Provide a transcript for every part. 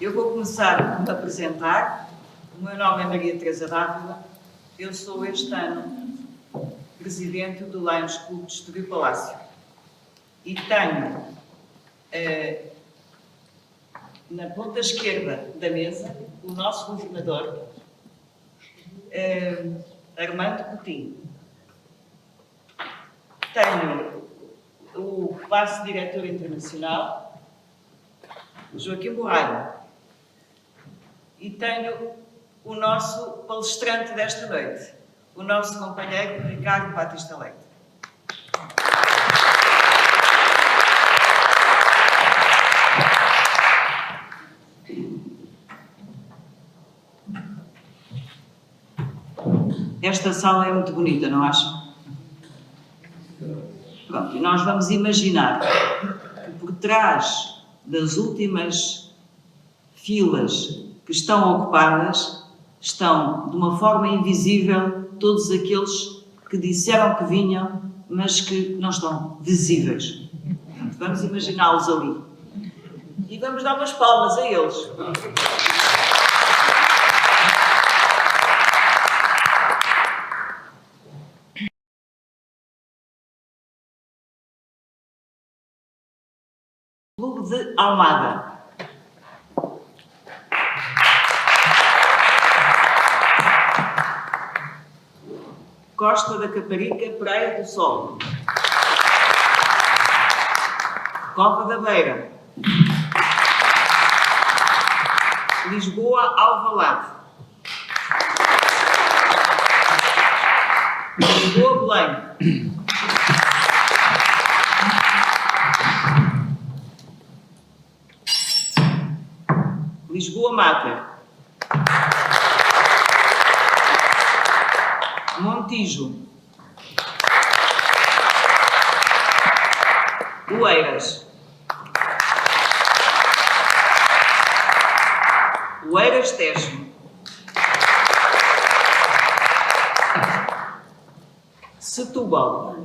Eu vou começar por me apresentar. O meu nome é Maria Teresa Dávila. Eu sou este ano presidente do Lions Clube de Estoril Palácio. E tenho na ponta esquerda da mesa o nosso governador, Armando Coutinho. Tenho o vice-diretor internacional, Joaquim Borralho. E tenho o nosso palestrante desta noite, o nosso companheiro Ricardo Batista Leite. Esta sala é muito bonita, não acham? Pronto, e nós vamos imaginar que por trás das últimas filas que estão ocupadas estão, de uma forma invisível, todos aqueles que disseram que vinham, mas que não estão visíveis. Portanto, vamos imaginá-los ali. E vamos dar umas palmas a eles. Clube de Almada. Costa da Caparica, Praia do Sol. Cova da Beira. Lisboa, Alvalade. Lisboa, Belém. Lisboa, Mata. Montijo. Oeiras. Oeiras, Tejo. Setúbal.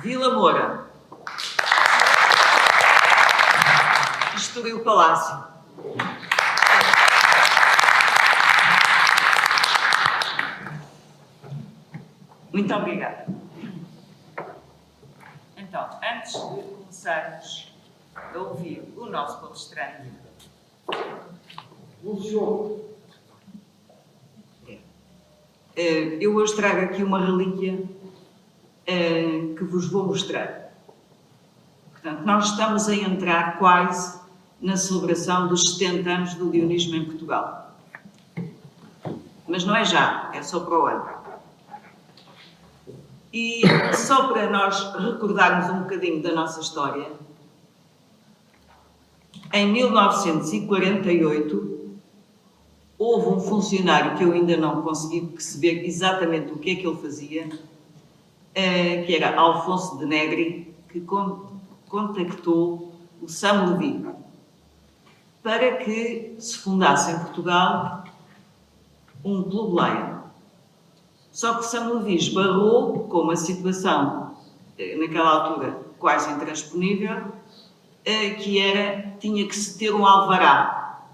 Vila Moura. Estoril Palácio. Muito obrigada. Então, antes de começarmos a ouvir o nosso palestrante, eu hoje trago aqui uma relíquia que vos vou mostrar. Portanto, nós estamos a entrar quase na celebração dos 70 anos do leonismo em Portugal. Mas não é já, é só para o ano. E só para nós recordarmos um bocadinho da nossa história, em 1948 houve um funcionário que eu ainda não consegui perceber exatamente o que é que ele fazia, que era Alfonso de Negri, que contactou o Sam Levy para que se fundasse em Portugal um Clube Lion. Só que Sam Levy esbarrou com uma situação, naquela altura, quase intransponível, que era, tinha que se ter um alvará.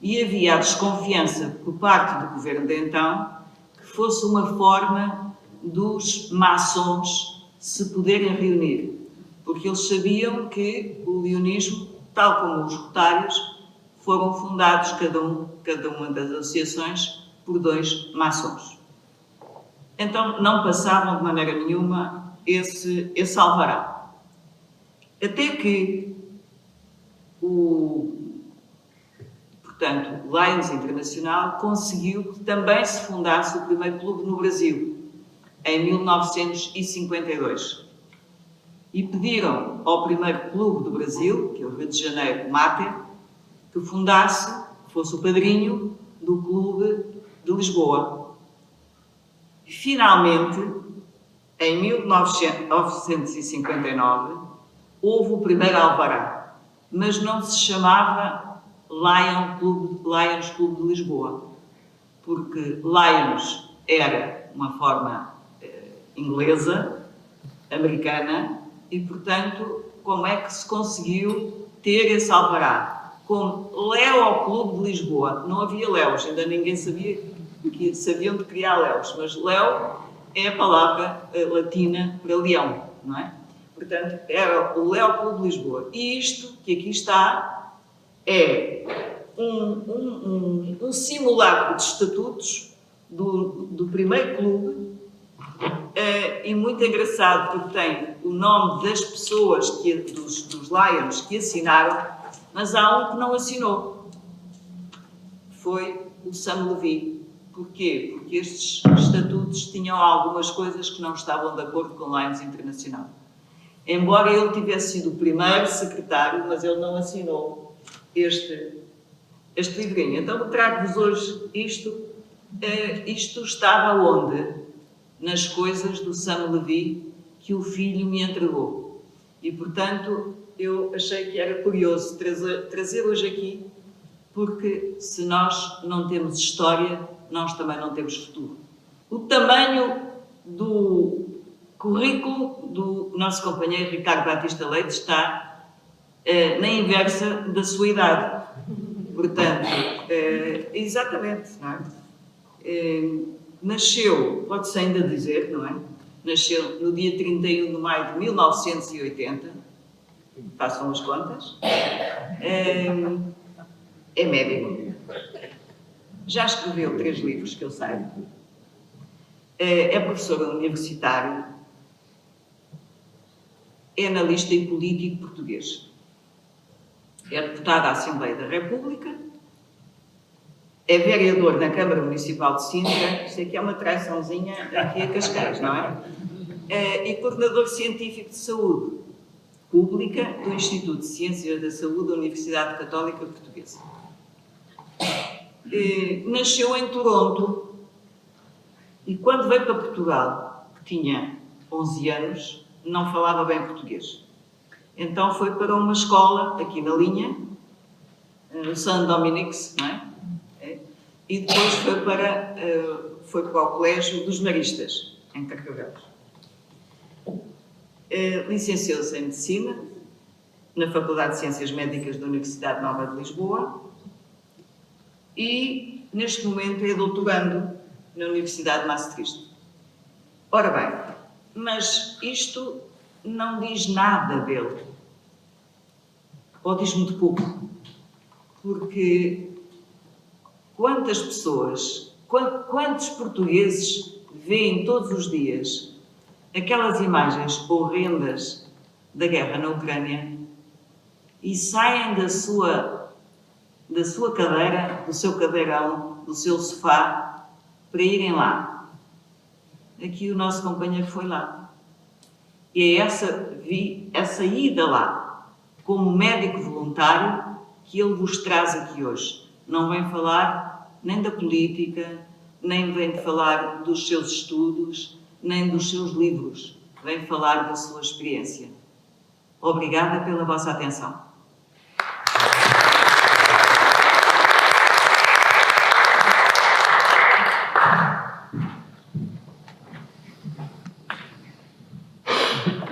E havia a desconfiança por parte do governo de então que fosse uma forma dos maçons se poderem reunir. Porque eles sabiam que o leonismo, tal como os rotários, foram fundados, cada uma das associações, por dois maçons. Então, não passavam de maneira nenhuma esse alvará. Até que portanto, o Lions Internacional conseguiu que também se fundasse o primeiro clube no Brasil, em 1952. E pediram ao primeiro clube do Brasil, que é o Rio de Janeiro, Mater, que fosse o padrinho do clube de Lisboa. E, finalmente, em 1959, houve o primeiro alvará, mas não se chamava Lions Clube de Lisboa, porque Lions era uma forma inglesa, americana, e, portanto, como é que se conseguiu ter esse alvará. Como Léo ao Clube de Lisboa. Não havia Léos, ainda ninguém sabia que sabiam de criar Léos, mas Léo é a palavra latina para leão, não é? Portanto, era o Léo Clube de Lisboa. E isto que aqui está é um simulacro de estatutos do primeiro clube, e muito engraçado porque tem o nome das pessoas, dos Lions que assinaram, mas há um que não assinou. Foi o Sam Levy. Porquê? Porque estes estatutos tinham algumas coisas que não estavam de acordo com o Lions Internacional. Embora ele tivesse sido o primeiro secretário, mas ele não assinou este livrinho. Então, eu trago-vos hoje isto. Isto estava onde? Nas coisas do Sam Levy que o filho me entregou. E, portanto, eu achei que era curioso trazer hoje aqui, porque se nós não temos história, nós também não temos futuro. O tamanho do currículo do nosso companheiro Ricardo Batista Leite está na inversa da sua idade. Portanto, exatamente, não é? Nasceu, pode-se ainda dizer, não é? Nasceu no dia 31 de maio de 1980, façam as contas, é médico, já escreveu 3 livros, que eu saiba, é professor universitário, é analista e político português, é deputado à Assembleia da República, é vereador na Câmara Municipal de Sintra, isto aqui é uma traiçãozinha aqui a Cascais, não é? E coordenador científico de saúde pública do Instituto de Ciências da Saúde da Universidade Católica Portuguesa. Nasceu em Toronto e quando veio para Portugal, que tinha 11 anos, não falava bem português. Então foi para uma escola aqui na linha, no St. Dominic's, não é? E depois foi para o Colégio dos Maristas, em Carcavelos. Licenciou-se em Medicina na Faculdade de Ciências Médicas da Universidade Nova de Lisboa e, neste momento, é doutorando na Universidade de Maastricht. Ora bem, mas isto não diz nada dele, ou diz muito pouco, porque quantas pessoas, quantos portugueses veem todos os dias aquelas imagens horrendas da guerra na Ucrânia e saem da sua cadeira, do seu cadeirão, do seu sofá, para irem lá. Aqui o nosso companheiro foi lá. E é essa ida lá, como médico voluntário, que ele vos traz aqui hoje. Não vem falar nem da política, nem vem falar dos seus estudos, nem dos seus livros. Vem falar da sua experiência. Obrigada pela vossa atenção.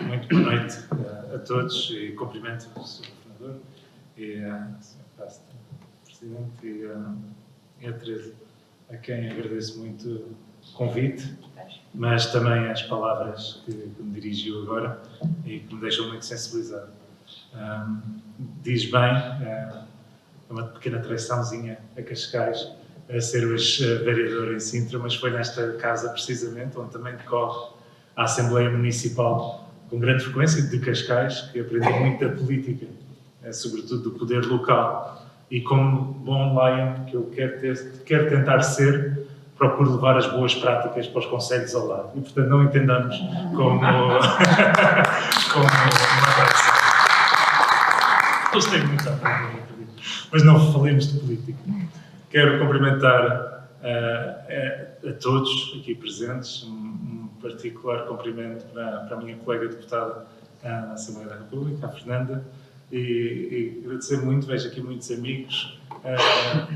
Muito boa noite a todos e cumprimento o Sr. Governador e a Sra. Presidente e a Teresa, a quem agradeço muito o convite, mas também as palavras que me dirigiu agora e que me deixam muito sensibilizado. Diz bem, é uma pequena traiçãozinha a Cascais, a ser hoje vereador em Sintra, mas foi nesta casa precisamente onde também decorre a Assembleia Municipal com grande frequência de Cascais, que aprendi muito da política, sobretudo do poder local. E como bom Lion que eu quero tentar ser, procuro levar as boas práticas para os concelhos ao lado. E, portanto, não entendamos como uma traição. Eles têm muito a aprender, mas não falemos de política. Quero cumprimentar a todos aqui presentes, um particular cumprimento para a minha colega deputada na Assembleia da República, a Fernanda, e agradecer muito, vejo aqui muitos amigos,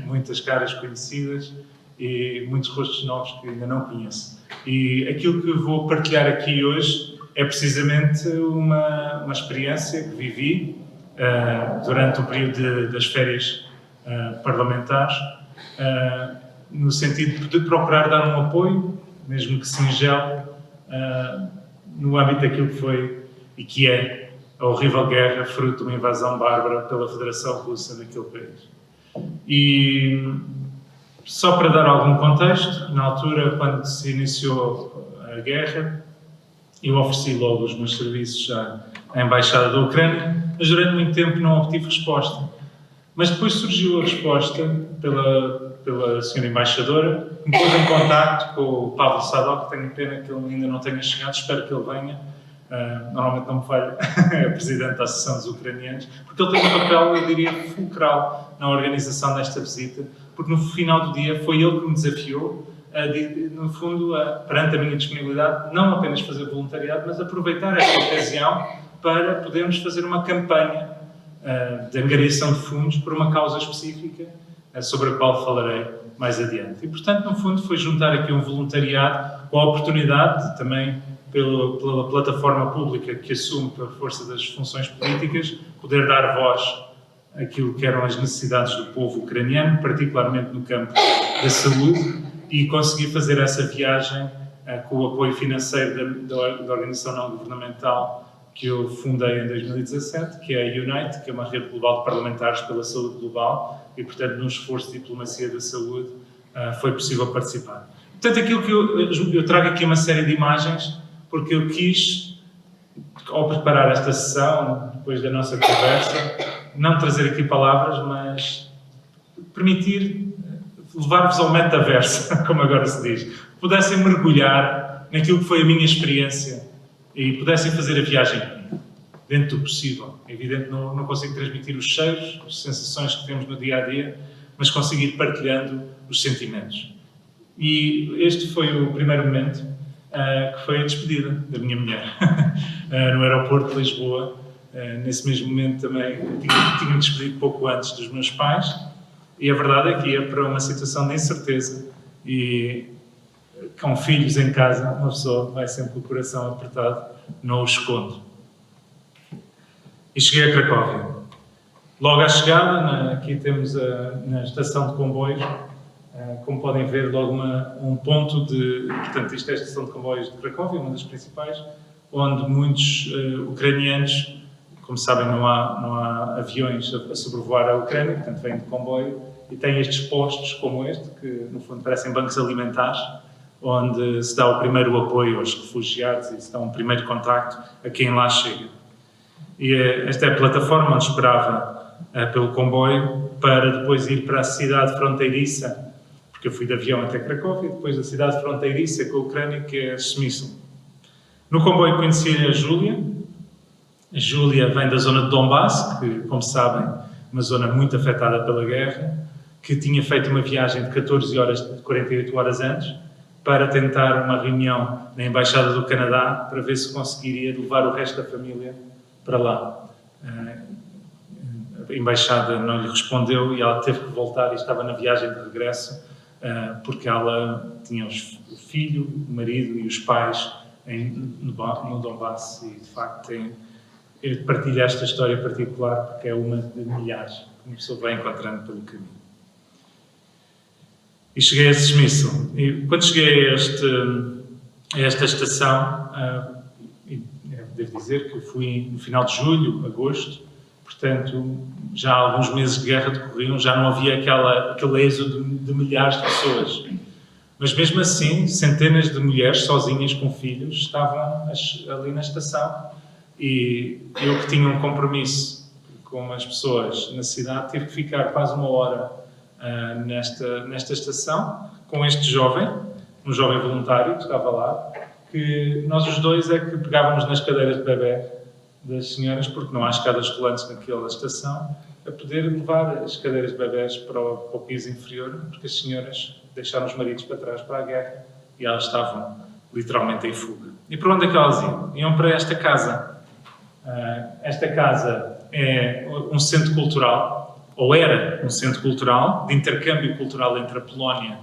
muitas caras conhecidas e muitos rostos novos que ainda não conheço. E aquilo que vou partilhar aqui hoje é precisamente uma experiência que vivi durante o período das férias parlamentares, no sentido de procurar dar um apoio, mesmo que singelo, no âmbito daquilo que foi e que é a horrível guerra fruto de uma invasão bárbara pela Federação Russa naquele país. E só para dar algum contexto, na altura, quando se iniciou a guerra, eu ofereci logo os meus serviços à Embaixada da Ucrânia, mas durante muito tempo não obtive resposta. Mas depois surgiu a resposta pela senhora embaixadora, que me pôs em contacto com o Pavel Sadok, tenho pena que ele ainda não tenha chegado, espero que ele venha. Normalmente não me falha, é o presidente da Associação dos Ucranianos, porque ele tem um papel, eu diria, fulcral na organização desta visita, porque no final do dia foi ele que me desafiou, no fundo, perante a minha disponibilidade, não apenas fazer voluntariado, mas aproveitar esta ocasião para podermos fazer uma campanha de angariação de fundos por uma causa específica, sobre a qual falarei mais adiante. E, portanto, no fundo, foi juntar aqui um voluntariado com a oportunidade de, também, pela plataforma pública que assume pela força das funções políticas, poder dar voz àquilo que eram as necessidades do povo ucraniano, particularmente no campo da saúde, e conseguir fazer essa viagem com o apoio financeiro da organização não governamental que eu fundei em 2017, que é a UNITE, que é uma rede global de parlamentares pela saúde global, e, portanto, num esforço de diplomacia da saúde, foi possível participar. Portanto, aquilo que eu trago aqui uma série de imagens, porque eu quis, ao preparar esta sessão, depois da nossa conversa, não trazer aqui palavras, mas permitir levar-vos ao metaverso, como agora se diz. Pudessem mergulhar naquilo que foi a minha experiência e pudessem fazer a viagem comigo, dentro do possível. É evidente, não consigo transmitir os cheiros, as sensações que temos no dia-a-dia, mas consigo ir partilhando os sentimentos. E este foi o primeiro momento, que foi a despedida da minha mulher, no aeroporto de Lisboa. Nesse mesmo momento também tinha-me despedido pouco antes dos meus pais, e a verdade é que ia para uma situação de incerteza, e com filhos em casa, uma pessoa vai sempre com o coração apertado, não o escondo. E cheguei a Cracóvia. Logo à chegada, aqui temos na estação de comboios, como podem ver, logo um ponto de... Portanto, isto é a estação de comboios de Cracóvia, uma das principais, onde muitos ucranianos, como sabem, não há aviões a sobrevoar a Ucrânia, portanto, vêm de comboio, e têm estes postos como este, que no fundo parecem bancos alimentares, onde se dá o primeiro apoio aos refugiados e se dá um primeiro contacto a quem lá chega. E esta é a plataforma onde esperava pelo comboio para depois ir para a cidade fronteiriça, porque eu fui de avião até Cracóvia, e depois da cidade fronteiriça com a Ucrânia, que é Smysl. No comboio conheci a Júlia. A Júlia vem da zona de Donbass, que, como sabem, é uma zona muito afetada pela guerra, que tinha feito uma viagem de 14 horas, de 48 horas antes, para tentar uma reunião na Embaixada do Canadá, para ver se conseguiria levar o resto da família para lá. A Embaixada não lhe respondeu e ela teve que voltar e estava na viagem de regresso, porque ela tinha o filho, o marido e os pais no Donbass, e de facto eu partilho esta história particular porque é uma de milhares que uma pessoa vai encontrando pelo caminho. E cheguei a Smysl. E quando cheguei a esta estação, devo dizer que fui no final de julho, agosto, portanto, já alguns meses de guerra decorriam, já não havia aquele êxodo de milhares de pessoas. Mas mesmo assim, centenas de mulheres sozinhas com filhos estavam ali na estação, e eu que tinha um compromisso com as pessoas na cidade, tive que ficar quase uma hora nesta estação, com este jovem, um jovem voluntário que estava lá, que nós os dois é que pegávamos nas cadeiras de bebê das senhoras, porque não há escadas rolantes naquela estação, a poder levar as cadeiras de bebés para o piso inferior, porque as senhoras deixaram os maridos para trás para a guerra e elas estavam literalmente em fuga. E para onde é que elas iam? Iam para esta casa. Esta casa é um centro cultural, ou era um centro cultural, de intercâmbio cultural entre a Polónia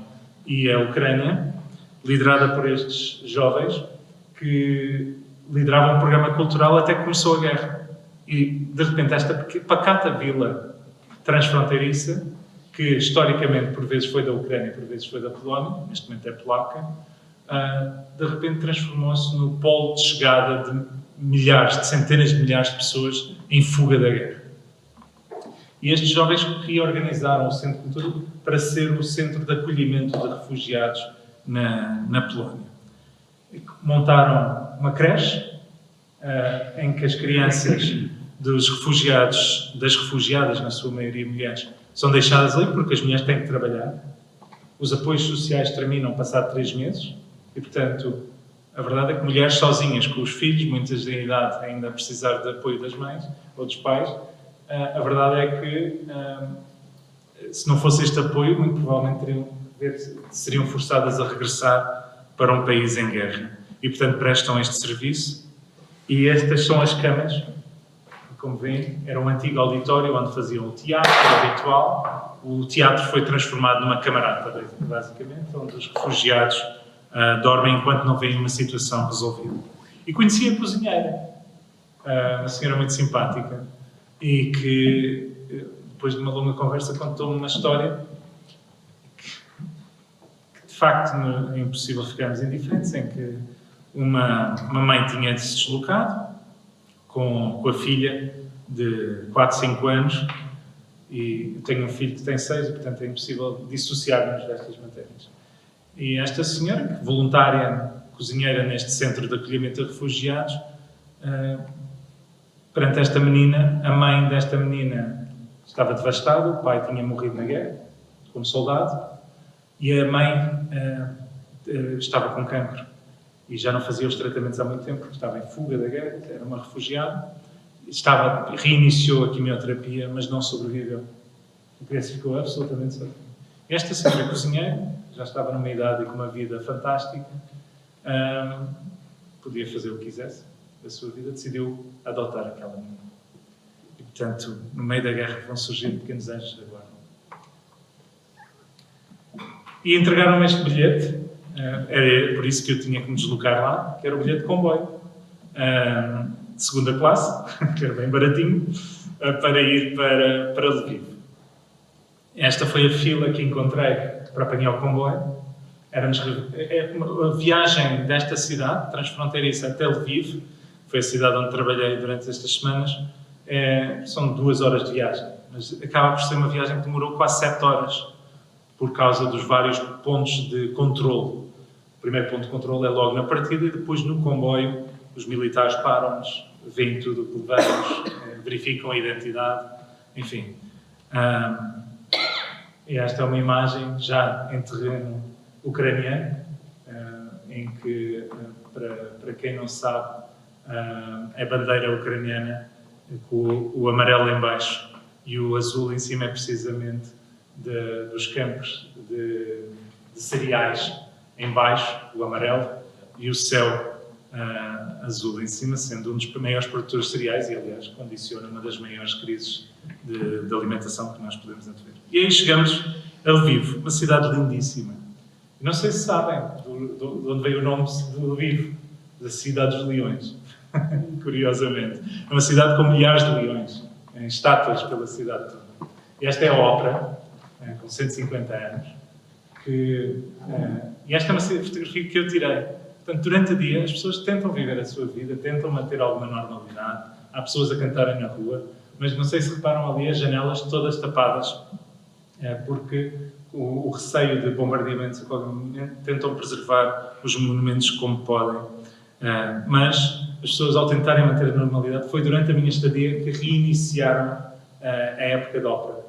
e a Ucrânia. liderada por estes jovens que lideravam um programa cultural até que começou a guerra. E, de repente, esta pacata vila transfronteiriça, que historicamente por vezes foi da Ucrânia, por vezes foi da Polónia, neste momento é polaca, de repente transformou-se no polo de chegada de milhares, de centenas de milhares de pessoas em fuga da guerra. E estes jovens reorganizaram o Centro Cultural para ser o centro de acolhimento de refugiados na Polónia. Montaram uma creche em que as crianças dos refugiados, das refugiadas, na sua maioria mulheres, são deixadas ali porque as mulheres têm que trabalhar. Os apoios sociais terminam passado 3 meses e, portanto, a verdade é que mulheres sozinhas com os filhos, muitas em idade ainda a precisar de apoio das mães ou dos pais, a verdade é que, se não fosse este apoio, muito provavelmente seriam forçadas a regressar para um país em guerra. E, portanto, prestam este serviço. E estas são as camas. Como veem, era um antigo auditório onde faziam o teatro habitual. O teatro foi transformado numa camarata, basicamente, onde os refugiados dormem enquanto não veem uma situação resolvida. E conheci a cozinheira, uma senhora muito simpática, e que, depois de uma longa conversa, contou-me uma história que de facto, é impossível ficarmos indiferentes, em que uma mãe tinha de se deslocado com a filha de 4, 5 anos, e eu tenho um filho que tem 6, e portanto é impossível dissociar-nos destas matérias. E esta senhora, voluntária cozinheira neste centro de acolhimento de refugiados, perante esta menina, a mãe desta menina estava devastada, o pai tinha morrido na guerra, como soldado, e a mãe estava com cancro. E já não fazia os tratamentos há muito tempo, porque estava em fuga da guerra, era uma refugiada, reiniciou a quimioterapia, mas não sobreviveu. A criança ficou absolutamente sozinha. Esta senhora cozinheira, já estava numa idade e com uma vida fantástica, podia fazer o que quisesse da sua vida, decidiu adotar aquela menina. E, portanto, no meio da guerra vão surgir pequenos anjos da guarda. E entregaram-me este bilhete, era por isso que eu tinha que me deslocar lá, que era o bilhete de comboio, de segunda classe, que era bem baratinho, para ir para Lviv. Esta foi a fila que encontrei para apanhar o comboio. A viagem desta cidade, transfronteiriça até Lviv, foi a cidade onde trabalhei durante estas semanas, são 2 horas de viagem, mas acaba por ser uma viagem que demorou quase 7 horas, por causa dos vários pontos de controle. O primeiro ponto de controle é logo na partida e depois no comboio os militares param-nos, veem tudo o que levamos, verificam a identidade, enfim. E esta é uma imagem já em terreno ucraniano, em que, para quem não sabe, a bandeira ucraniana, com o amarelo em baixo e o azul em cima, é precisamente dos campos de cereais em baixo, o amarelo, e o céu azul em cima, sendo um dos maiores produtores de cereais e, aliás, condiciona uma das maiores crises de alimentação que nós podemos antever. E aí chegamos a Lviv, uma cidade lindíssima. E não sei se sabem de onde veio o nome de Lviv, da cidade dos leões, curiosamente. É uma cidade com milhares de leões, em estátuas pela cidade toda. E esta é a ópera, com 150 anos, e esta é uma fotografia que eu tirei. Portanto, durante o dia, as pessoas tentam viver a sua vida, tentam manter alguma normalidade. Há pessoas a cantarem na rua, mas não sei se reparam ali as janelas todas tapadas, porque o receio de bombardeamentos a qualquer momento tentam preservar os monumentos como podem. Mas as pessoas, ao tentarem manter a normalidade, foi durante a minha estadia que reiniciaram a época de ópera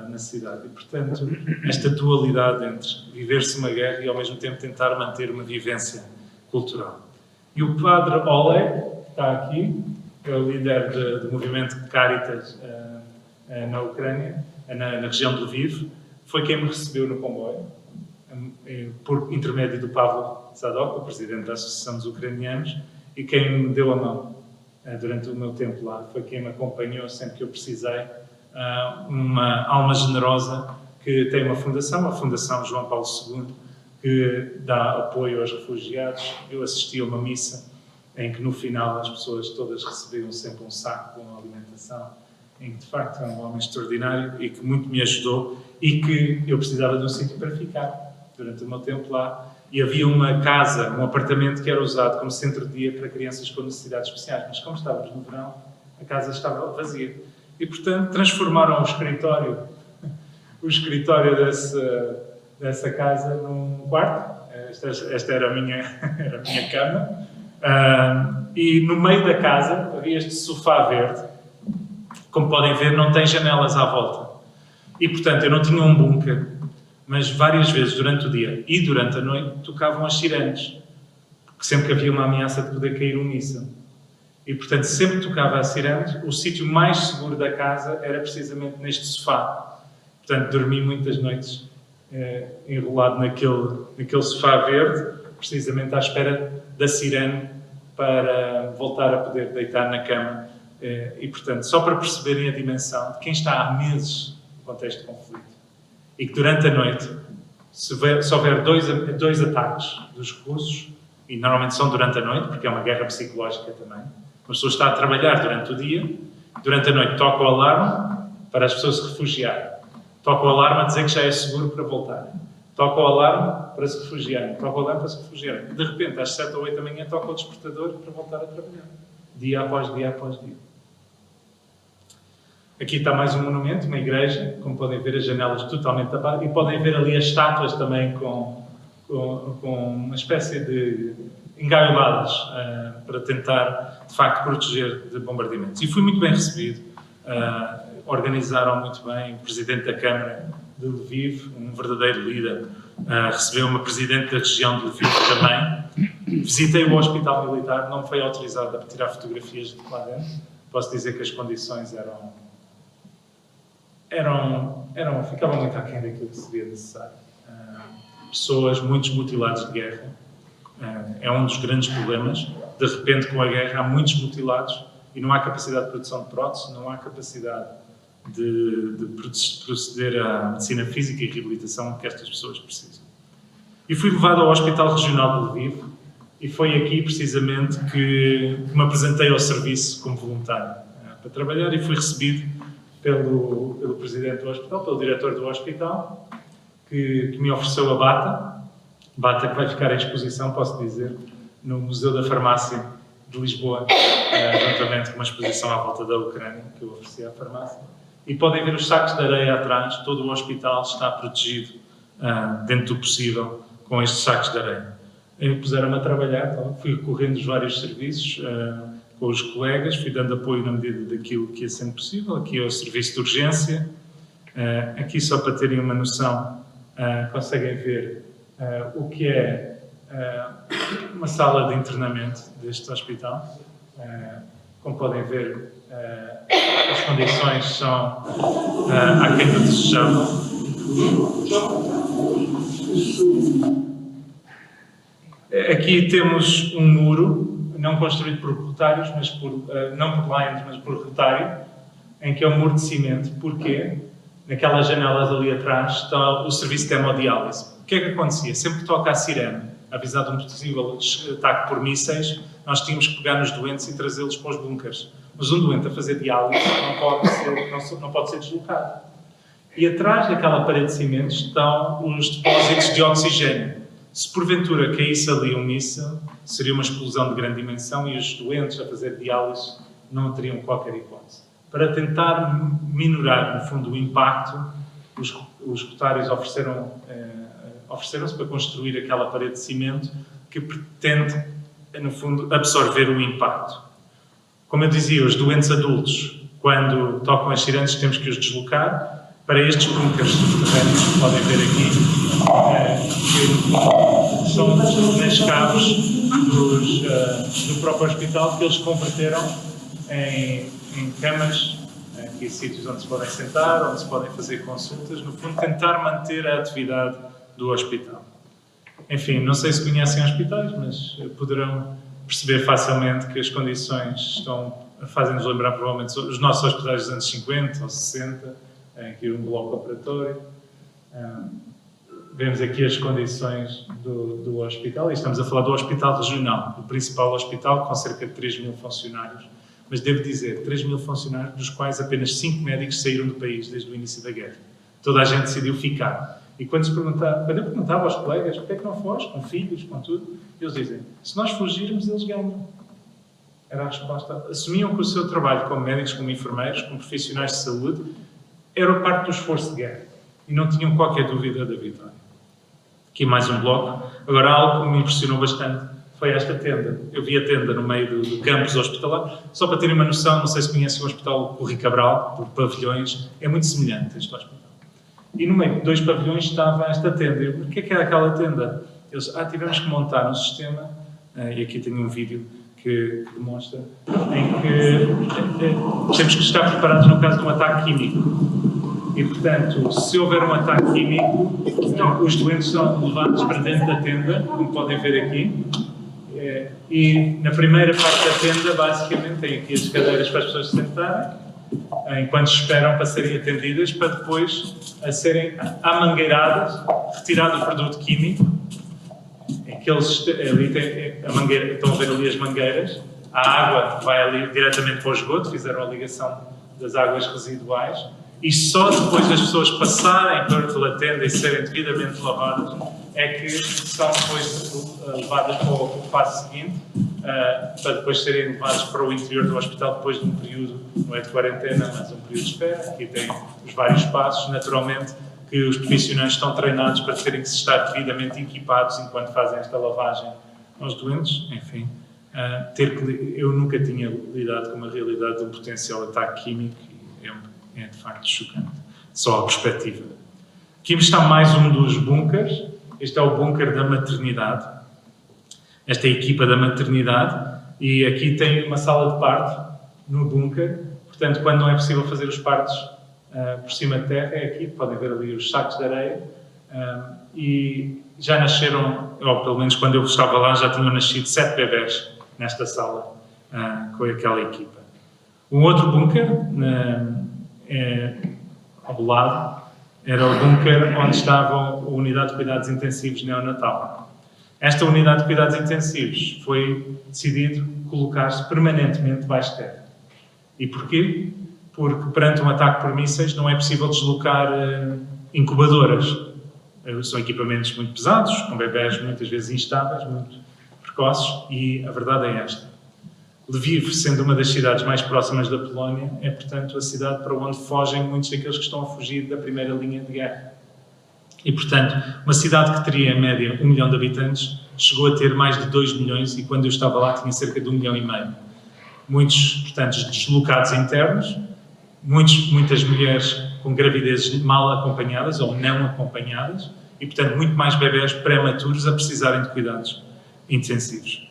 na cidade. E, portanto, esta dualidade entre viver-se uma guerra e, ao mesmo tempo, tentar manter uma vivência cultural. E o padre Oleg, que está aqui, é o líder do movimento Caritas na Ucrânia, na região de Lviv, foi quem me recebeu no comboio, por intermédio do Pavel Zadok, o presidente da Associação dos Ucranianos, e quem me deu a mão durante o meu tempo lá. Foi quem me acompanhou sempre que eu precisei. Uma alma generosa que tem uma fundação, a Fundação João Paulo II, que dá apoio aos refugiados. Eu assisti a uma missa em que no final as pessoas todas recebiam sempre um saco com alimentação, em que de facto é um homem extraordinário e que muito me ajudou e que eu precisava de um sítio para ficar durante o meu tempo lá. E havia uma casa, um apartamento que era usado como centro de dia para crianças com necessidades especiais, mas como estávamos no verão, a casa estava vazia. E, portanto, transformaram o escritório dessa casa num quarto. Esta era a minha cama. E no meio da casa havia este sofá verde. Como podem ver, não tem janelas à volta. E, portanto, eu não tinha um bunker, mas várias vezes durante o dia e durante a noite tocavam as sirenes, porque sempre que havia uma ameaça de poder cair um míssil. E, portanto, sempre que tocava as sirenes, o sítio mais seguro da casa era precisamente neste sofá. Portanto, dormi muitas noites enrolado naquele sofá verde, precisamente à espera da sirene para voltar a poder deitar na cama. E, portanto, só para perceberem a dimensão de quem está há meses no contexto de conflito. E que durante a noite, se houver dois ataques dos russos, e normalmente são durante a noite, porque é uma guerra psicológica também, a pessoa está a trabalhar durante o dia, durante a noite toca o alarme para as pessoas se refugiarem. Toca o alarme a dizer que já é seguro para voltar. Toca o alarme para se refugiarem. Toca o alarme para se refugiarem. E de repente, às 7 ou 8 da manhã, toca o despertador para voltar a trabalhar. Dia após dia após dia. Aqui está mais um monumento, uma igreja, como podem ver as janelas totalmente tapadas, e podem ver ali as estátuas também com uma espécie de engaioladas para tentar, de facto, proteger de bombardeamentos. E fui muito bem recebido, organizaram muito bem o Presidente da Câmara de Lviv, um verdadeiro líder, recebeu-me a Presidente da região de Lviv também. Visitei o Hospital Militar, não me foi autorizado a tirar fotografias de lá dentro. Posso dizer que as condições ficavam muito aquém daquilo que seria necessário. Pessoas, muitos mutilados de guerra, é um dos grandes problemas. De repente, com a guerra, há muitos mutilados e não há capacidade de produção de próteses, não há capacidade de proceder à medicina física e reabilitação que estas pessoas precisam. E fui levado ao Hospital Regional de Lviv e foi aqui, precisamente, que me apresentei ao serviço como voluntário para trabalhar e fui recebido pelo presidente do hospital, pelo diretor do hospital, que me ofereceu a bata que vai ficar em exposição, posso dizer, no Museu da Farmácia de Lisboa, juntamente com uma exposição à volta da Ucrânia, que eu ofereci à farmácia. E podem ver os sacos de areia atrás, todo o hospital está protegido, dentro do possível, com estes sacos de areia. Puseram-me a trabalhar, então, fui recorrendo os vários serviços, com os colegas, fui dando apoio na medida daquilo que ia sendo possível. Aqui é o serviço de urgência. Aqui, só para terem uma noção, conseguem ver o que é uma sala de internamento deste hospital. Como podem ver, as condições são aquém do desejável. Aqui temos um muro, não construído por rotários, mas não por Lions, mas por rotário, em que é um muro de cimento. Porquê? Naquelas janelas ali atrás está o serviço de hemodiálise. O que é que acontecia? Sempre que toca a sirene, avisado de um possível ataque por mísseis, nós tínhamos que pegar nos doentes e trazê-los para os bunkers. Mas um doente a fazer diálise não pode ser deslocado. E atrás daquela parede de cimento estão os depósitos de oxigênio. Se porventura caísse ali um míssil, seria uma explosão de grande dimensão e os doentes a fazer diálise não teriam qualquer hipótese. Para tentar minorar, no fundo, o impacto, os rotários ofereceram-se para construir aquela parede de cimento que pretende, no fundo, absorver o impacto. Como eu dizia, os doentes adultos, quando tocam as sirenes, temos que os deslocar. Para estes bunkers subterrâneos que podem ver aqui, que são nas caves do próprio hospital, que eles converteram em camas, aqui sítios onde se podem sentar, onde se podem fazer consultas, no fundo tentar manter a atividade do hospital. Enfim, não sei se conhecem hospitais, mas poderão perceber facilmente que as condições fazem-nos lembrar provavelmente os nossos hospitais dos anos 50 ou 60, aqui um bloco operatório. vemos aqui as condições do hospital, e estamos a falar do hospital regional, o principal hospital com cerca de 3 mil funcionários, mas devo dizer, 3 mil funcionários, dos quais apenas 5 médicos saíram do país desde o início da guerra. Toda a gente decidiu ficar. E quando eu perguntava aos colegas, porquê é que não foste, com filhos, com tudo, eles dizem, se nós fugirmos, eles ganham. Era a resposta. Assumiam que o seu trabalho como médicos, como enfermeiros, como profissionais de saúde, era parte do esforço de guerra. E não tinham qualquer dúvida da vitória. Aqui mais um bloco. Agora, algo que me impressionou bastante foi esta tenda. Eu vi a tenda no meio do campus hospitalar. Só para terem uma noção, não sei se conhecem o Hospital Corri Cabral, por pavilhões, é muito semelhante a este hospital. E no meio de 2 pavilhões estava esta tenda. Eu, o que era aquela tenda? Eles, tivemos que montar um sistema, e aqui tenho um vídeo que demonstra, em que temos que estar preparados no caso de um ataque químico. E, portanto, se houver um ataque químico, os doentes são levados para dentro da tenda, como podem ver aqui. E na primeira parte da tenda, basicamente, tem aqui as cadeiras para as pessoas se sentarem, enquanto esperam para serem atendidas, para depois serem amangueiradas, retirado o produto químico. Ali tem a mangueira, estão a ver ali as mangueiras, a água vai ali diretamente para o esgoto, fizeram a ligação das águas residuais, e só depois das pessoas passarem pela tenda e serem devidamente lavadas é que são depois levadas para o passo seguinte, para depois serem levadas para o interior do hospital depois de um período, não é de quarentena, mas um período de espera. Aqui tem os vários passos, naturalmente, que os profissionais estão treinados para terem que estar devidamente equipados enquanto fazem esta lavagem aos doentes. Enfim, eu nunca tinha lidado com uma realidade de um potencial ataque químico e é de facto chocante, só a perspectiva. Aqui está mais um dos bunkers. Este é o bunker da maternidade. Esta é a equipa da maternidade e aqui tem uma sala de parto no bunker. Portanto, quando não é possível fazer os partos por cima de terra, é aqui, podem ver ali os sacos de areia, e já nasceram, ou pelo menos quando eu estava lá, já tinham nascido 7 bebés nesta sala, com aquela equipa. Um outro bunker, ao lado, era o bunker onde estava a unidade de cuidados intensivos neonatal. Esta unidade de cuidados intensivos foi decidido colocar-se permanentemente debaixo de terra. E porquê? Porque perante um ataque por mísseis não é possível deslocar incubadoras. São equipamentos muito pesados, com bebés muitas vezes instáveis, muito precoces, e a verdade é esta. Lviv, sendo uma das cidades mais próximas da Polónia, é, portanto, a cidade para onde fogem muitos daqueles que estão a fugir da primeira linha de guerra. E, portanto, uma cidade que teria, em média, 1 milhão de habitantes, chegou a ter mais de 2 milhões, e quando eu estava lá tinha cerca de 1,5 milhão. Muitos, portanto, deslocados internos, muitas mulheres com gravidezes mal acompanhadas ou não acompanhadas, e, portanto, muito mais bebés prematuros a precisarem de cuidados intensivos.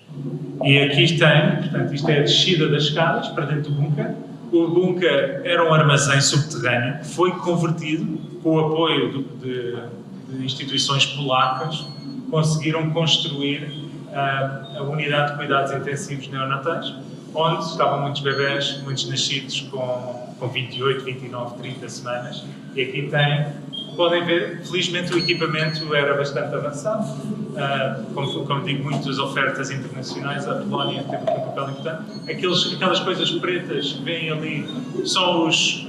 E aqui tem, portanto, isto é a descida das escadas para dentro do bunker. O bunker era um armazém subterrâneo, foi convertido com o apoio de instituições polacas, conseguiram construir a unidade de cuidados intensivos neonatais, onde estavam muitos bebés, muitos nascidos com 28, 29, 30 semanas. E aqui tem, podem ver, felizmente o equipamento era bastante avançado. Como digo, muitas ofertas internacionais, a Polónia teve um papel importante. Aquelas coisas pretas que vêm ali são os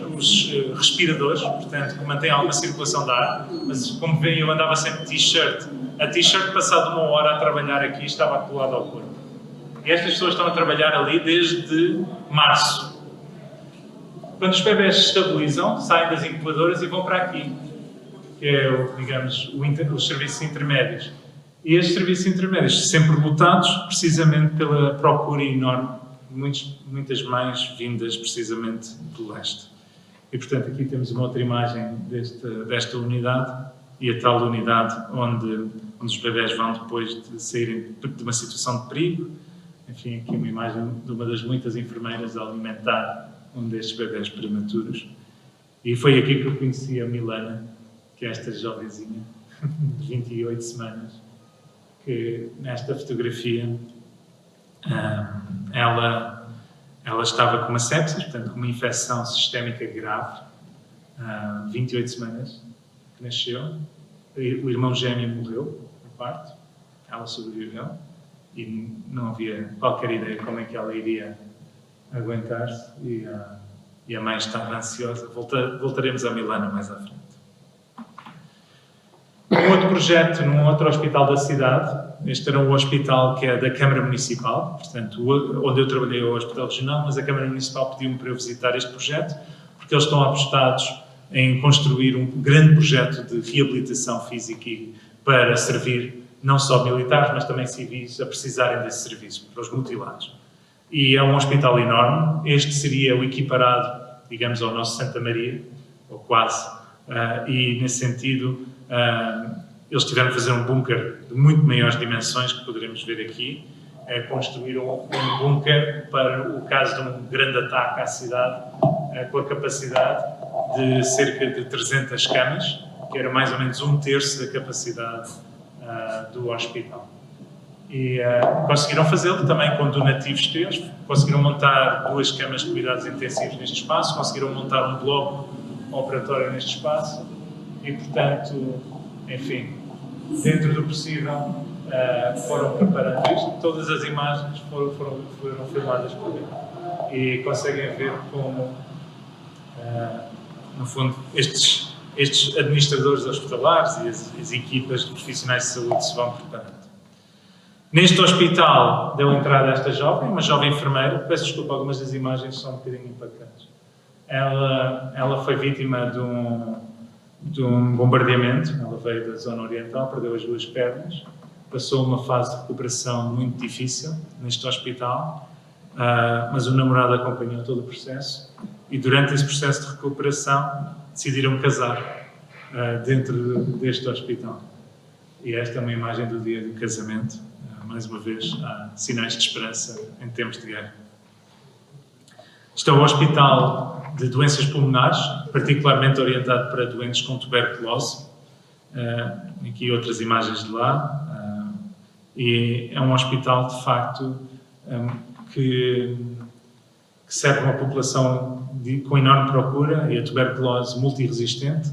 respiradores, portanto, que mantêm alguma circulação de ar. Mas, como veem, eu andava sempre de t-shirt. A t-shirt, passado 1 hora a trabalhar aqui, estava colada ao corpo. E estas pessoas estão a trabalhar ali desde março. Quando os bebés se estabilizam, saem das incubadoras e vão para aqui, que é, digamos, os serviços intermédios. E estes serviços intermédios sempre lotados, precisamente pela procura enorme, muitas mães vindas precisamente do leste. E, portanto, aqui temos uma outra imagem desta unidade, e a tal unidade onde os bebés vão depois de saírem de uma situação de perigo. Enfim, aqui uma imagem de uma das muitas enfermeiras a alimentar um destes bebés prematuros. E foi aqui que eu conheci a Milana, que é esta jovenzinha, de 28 semanas, que nesta fotografia ela estava com uma sepsis, portanto com uma infecção sistémica grave, 28 semanas que nasceu, O irmão gêmeo morreu no parto, ela sobreviveu e não havia qualquer ideia como é que ela iria aguentar-se e a mãe estava ansiosa. Voltaremos a Milano mais à frente. Um outro projeto num outro hospital da cidade, este era um hospital que é da Câmara Municipal, portanto, onde eu trabalhei é o Hospital Regional, mas a Câmara Municipal pediu-me para eu visitar este projeto, porque eles estão apostados em construir um grande projeto de reabilitação física para servir não só militares, mas também civis a precisarem desse serviço, para os mutilados. E é um hospital enorme, este seria o equiparado, digamos, ao nosso Santa Maria, ou quase, e nesse sentido eles tiveram que fazer um bunker de muito maiores dimensões, que poderemos ver aqui, construíram um bunker para o caso de um grande ataque à cidade, com a capacidade de cerca de 300 camas, que era mais ou menos 1/3 da capacidade do hospital. E conseguiram fazê-lo também com donativos deles, conseguiram montar 2 camas de cuidados intensivos neste espaço, conseguiram montar um bloco operatório neste espaço e, portanto, enfim, dentro do possível, foram preparando isto. Todas as imagens foram filmadas por ele. E conseguem ver como, no fundo, estes administradores hospitalares e as equipas de profissionais de saúde se vão preparando. Neste hospital deu entrada esta jovem, uma jovem enfermeira. Peço desculpa, algumas das imagens são um bocadinho impactantes. Ela foi vítima de um bombardeamento. Ela veio da zona oriental, perdeu as 2 pernas, passou uma fase de recuperação muito difícil neste hospital, mas o namorado acompanhou todo o processo e durante esse processo de recuperação decidiram casar dentro deste hospital. E esta é uma imagem do dia do casamento. Mais uma vez, há sinais de esperança em tempos de guerra. Este é o Hospital de Doenças Pulmonares, particularmente orientado para doentes com tuberculose. Aqui outras imagens de lá. E é um hospital, de facto, que serve uma população com enorme procura, e a tuberculose multiresistente,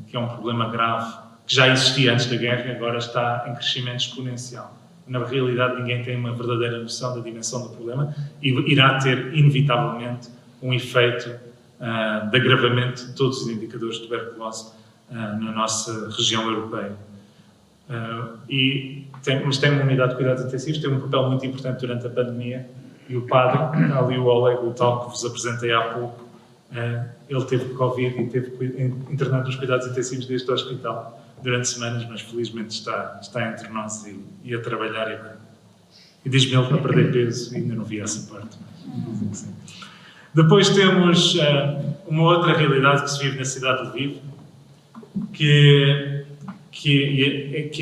que é um problema grave, que já existia antes da guerra e agora está em crescimento exponencial. Na realidade, ninguém tem uma verdadeira noção da dimensão do problema e irá ter, inevitavelmente, um efeito de agravamento de todos os indicadores de tuberculose na nossa região europeia. Mas tem uma unidade de cuidados intensivos, tem um papel muito importante durante a pandemia, e o padre, ali o Oleg, o tal que vos apresentei há pouco, ele teve Covid e teve internado nos cuidados intensivos deste hospital durante semanas, mas felizmente está entre nós e a trabalhar. E diz-me ele para perder peso, e ainda não vi essa parte. Mas sim. Depois temos uma outra realidade que se vive na cidade de Lviv, que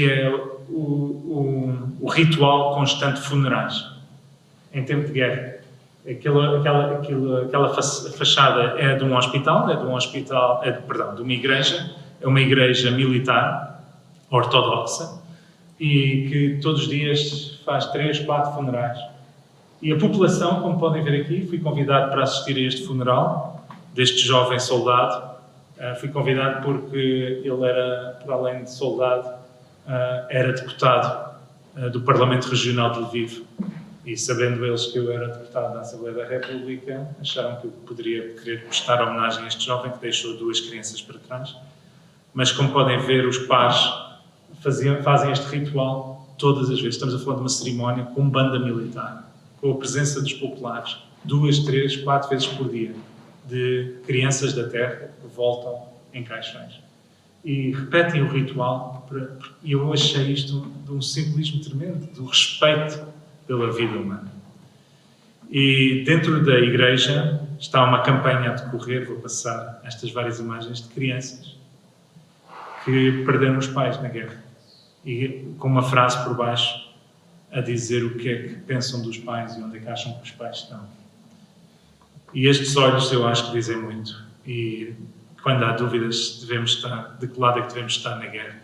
é o ritual constante de funerais em tempo de guerra. Aquela fachada é de um hospital, de uma igreja, é uma igreja militar, ortodoxa, e que todos os dias faz 3, 4 funerais. E a população, como podem ver aqui, fui convidado para assistir a este funeral deste jovem soldado. Fui convidado porque ele era, para além de soldado, era deputado do Parlamento Regional de Lviv. E sabendo eles que eu era deputado da Assembleia da República, acharam que eu poderia querer prestar homenagem a este jovem que deixou 2 crianças para trás. Mas, como podem ver, os pares fazem este ritual todas as vezes. Estamos a falar de uma cerimónia com banda militar, com a presença dos populares, 2, 3, 4 vezes por dia, de crianças da terra que voltam em caixões. E repetem o ritual, e eu achei isto de um simbolismo tremendo, do respeito pela vida humana. E dentro da igreja está uma campanha a decorrer, vou passar estas várias imagens de crianças que perderam os pais na guerra, e com uma frase por baixo a dizer o que é que pensam dos pais e onde é que acham que os pais estão. E estes olhos eu acho que dizem muito, e quando há dúvidas de que lado é que devemos estar na guerra,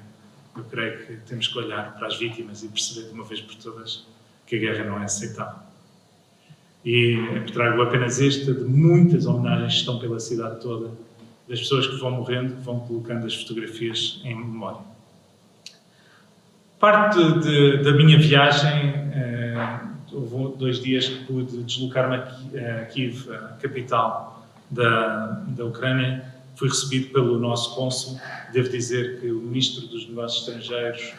eu creio que temos que olhar para as vítimas e perceber de uma vez por todas que a guerra não é aceitável. E trago apenas esta de muitas homenagens que estão pela cidade toda, das pessoas que vão morrendo, que vão colocando as fotografias em memória. Parte da minha viagem, houve 2 dias que pude deslocar-me a Kiev, a capital da Ucrânia. Fui recebido pelo nosso cônsul. Devo dizer que o Ministro dos Negócios Estrangeiros,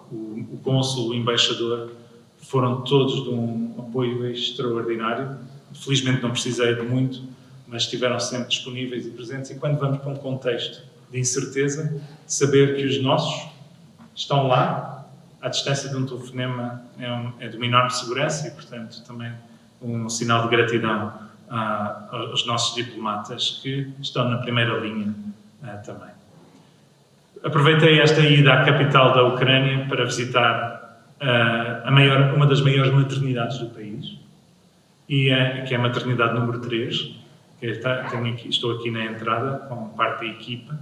o cônsul, o embaixador, foram todos de um apoio extraordinário. Felizmente não precisei de muito, mas estiveram sempre disponíveis e presentes. E quando vamos para um contexto de incerteza, saber que os nossos estão lá, à distância de um telefonema, é de uma enorme segurança e, portanto, também um sinal de gratidão aos nossos diplomatas que estão na primeira linha também. Aproveitei esta ida à capital da Ucrânia para visitar uma das maiores maternidades do país, que é a maternidade número 3, estou aqui na entrada com parte da equipa,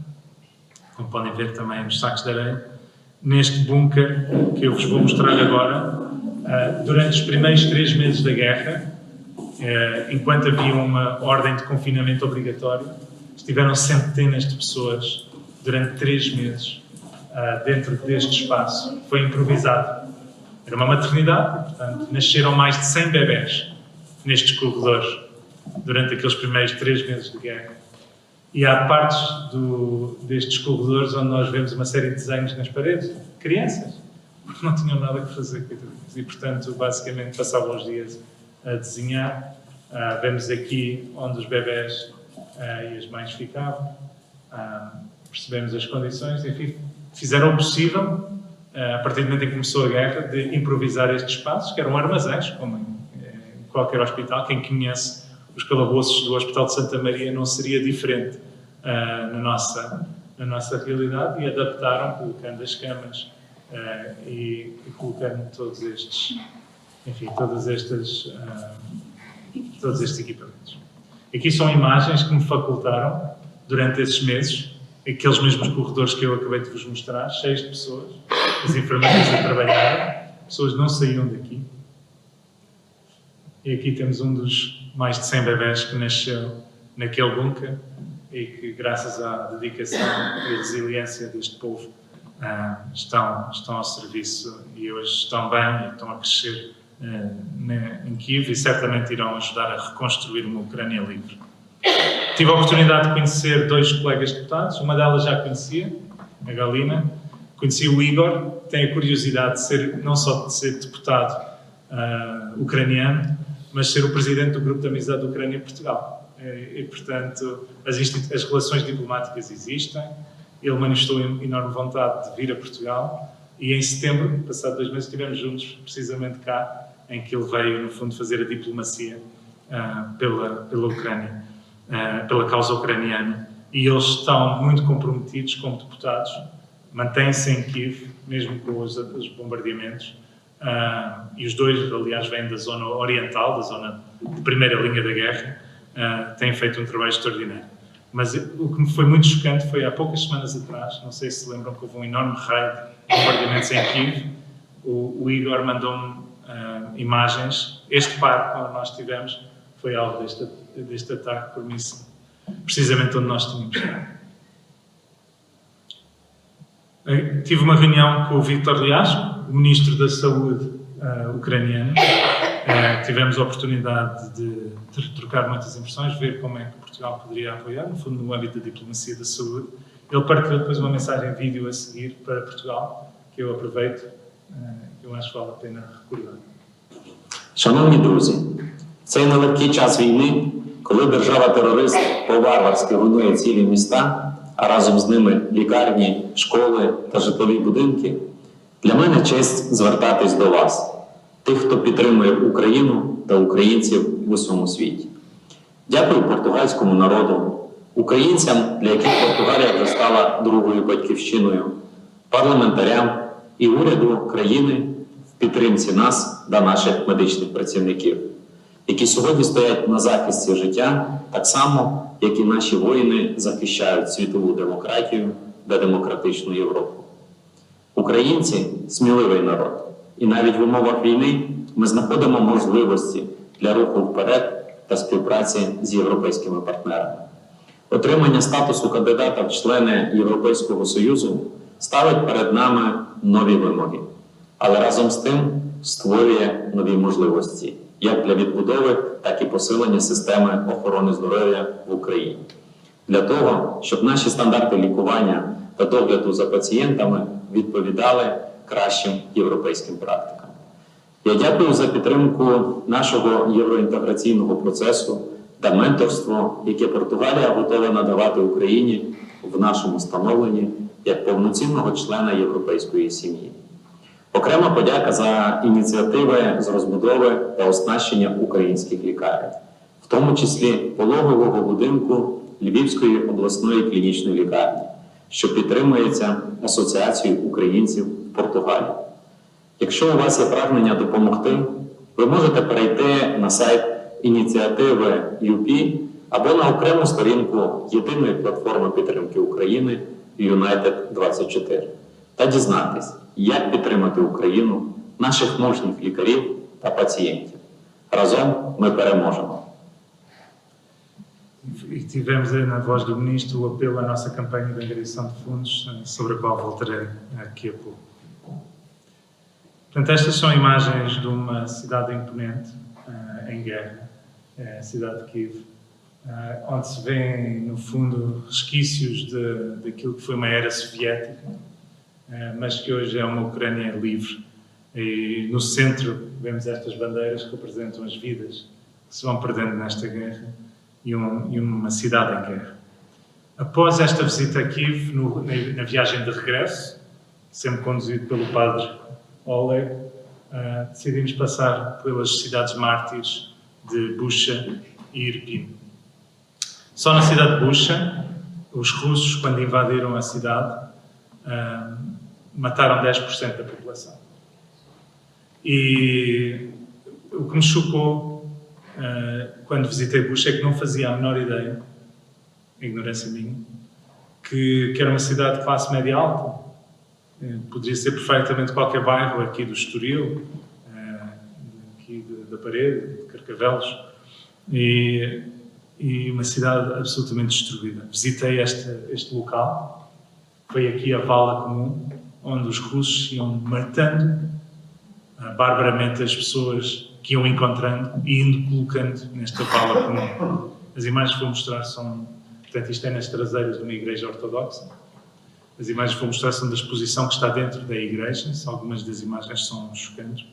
como podem ver também nos sacos de areia, neste bunker que eu vos vou mostrar agora. Durante os primeiros 3 meses da guerra, enquanto havia uma ordem de confinamento obrigatório, estiveram centenas de pessoas durante 3 meses dentro deste espaço. Foi improvisado. Era uma maternidade, portanto, nasceram mais de 100 bebés nestes corredores durante aqueles primeiros 3 meses de guerra. E há partes destes corredores onde nós vemos uma série de desenhos nas paredes, crianças, porque não tinham nada que fazer. E, portanto, basicamente passavam os dias a desenhar. Vemos aqui onde os bebés e as mães ficavam. Percebemos as condições. Enfim, fizeram o possível, a partir do momento em que começou a guerra, de improvisar estes espaços, que eram armazéns, como em qualquer hospital. Quem conhece os calabouços do Hospital de Santa Maria não seria diferente na nossa realidade, e adaptaram, colocando as camas e colocando todos estes equipamentos. Aqui são imagens que me facultaram durante esses meses, aqueles mesmos corredores que eu acabei de vos mostrar, cheios de pessoas, as enfermeiras a trabalhar, pessoas não saíam daqui. E aqui temos um dos mais de 100 bebés que nasceu naquele bunker e que, graças à dedicação e resiliência deste povo, estão ao serviço e hoje estão bem e estão a crescer em Kiev e certamente irão ajudar a reconstruir uma Ucrânia livre. Tive a oportunidade de conhecer 2 colegas deputados, uma delas já conhecia, a Galina. Conheci o Igor, que tem a curiosidade não só de ser deputado ucraniano, mas ser o presidente do Grupo de Amizade da Ucrânia e Portugal. E, portanto, as relações diplomáticas existem. Ele manifestou enorme vontade de vir a Portugal e em setembro, passado 2 meses, estivemos juntos, precisamente cá, em que ele veio, no fundo, fazer a diplomacia pela Ucrânia, pela causa ucraniana. E eles estão muito comprometidos como deputados, mantêm-se em Kiev, mesmo com os bombardeamentos. E os 2, aliás, vêm da zona oriental, da zona de primeira linha da guerra, têm feito um trabalho extraordinário. Mas o que me foi muito chocante foi, há poucas semanas atrás, não sei se se lembram, que houve um enorme raid de bombardamentos em Kiev. O Igor mandou-me imagens. Este par, quando nós tivemos, foi alvo deste ataque por míssil, precisamente onde nós tínhamos estado. Tive uma reunião com o Vítor Liasco, o Ministro da Saúde ucraniano. Tivemos a oportunidade de trocar muitas impressões, ver como é que Portugal poderia apoiar, no fundo, no âmbito da diplomacia da saúde. Ele partilhou depois uma mensagem vídeo a seguir para Portugal, que eu aproveito, que eu acho que vale a pena recordar. Шановні друзі, цей нелегкий час війни, коли держава-терорист по-варварськи руйнує цілі міста, а разом з ними лікарні, школи та житлові будинки, для мене честь звертатись до вас, тих, хто підтримує Україну та українців в усьому світі. Дякую португальському народу, українцям, для яких Португалія вже стала другою батьківщиною, парламентарям і уряду країни в підтримці нас та наших медичних працівників, які сьогодні стоять на захисті життя, так само, як і наші воїни захищають світову демократію та демократичну Європу. Українці – сміливий народ, і навіть в умовах війни ми знаходимо можливості для руху вперед та співпраці з європейськими партнерами. Отримання статусу кандидата в члени Європейського Союзу ставить перед нами нові вимоги, але разом з тим створює нові можливості як для відбудови, так і посилення системи охорони здоров'я в Україні. Для того, щоб наші стандарти лікування та догляду за пацієнтами відповідали кращим європейським практикам. Я дякую за підтримку нашого євроінтеграційного процесу та менторство, яке Португалія готова надавати Україні в нашому становленні як повноцінного члена європейської сім'ї. Окрема подяка за ініціативи з розбудови та оснащення українських лікарень, в тому числі пологового будинку Львівської обласної клінічної лікарні, що підтримується Асоціацією українців в Португалії. Якщо у вас є прагнення допомогти, ви можете перейти на сайт ініціативи UP або на окрему сторінку єдиної платформи підтримки України United24 та дізнатись, як підтримати Україну, наших мужніх лікарів та пацієнтів. Разом ми переможемо. E tivemos aí na voz do Ministro o apelo à nossa campanha de angariação de fundos, sobre a qual voltarei aqui a pouco. Portanto, estas são imagens de uma cidade imponente em guerra, a cidade de Kiev, onde se vêem, no fundo, resquícios daquilo que foi uma era soviética, mas que hoje é uma Ucrânia livre. E no centro vemos estas bandeiras que representam as vidas que se vão perdendo nesta guerra e uma cidade em guerra. Após esta visita a Kiev, na viagem de regresso, sempre conduzido pelo padre Oleg, decidimos passar pelas cidades mártires de Bucha e Irpin. Só na cidade de Bucha, os russos, quando invadiram a cidade, mataram 10% da população. E o que me chocou quando visitei Bucha é que não fazia a menor ideia, ignorância minha, que era uma cidade de classe média alta. Poderia ser perfeitamente qualquer bairro aqui do Estoril, aqui da Parede, de Carcavelos, e uma cidade absolutamente destruída. Visitei este local, foi aqui a vala comum, onde os russos iam matando barbaramente as pessoas que iam encontrando e indo colocando nesta vala comum. As imagens que vou mostrar são, portanto, isto é nas traseiras de uma igreja ortodoxa. As imagens que vou mostrar são da exposição que está dentro da igreja, algumas das imagens são chocantes.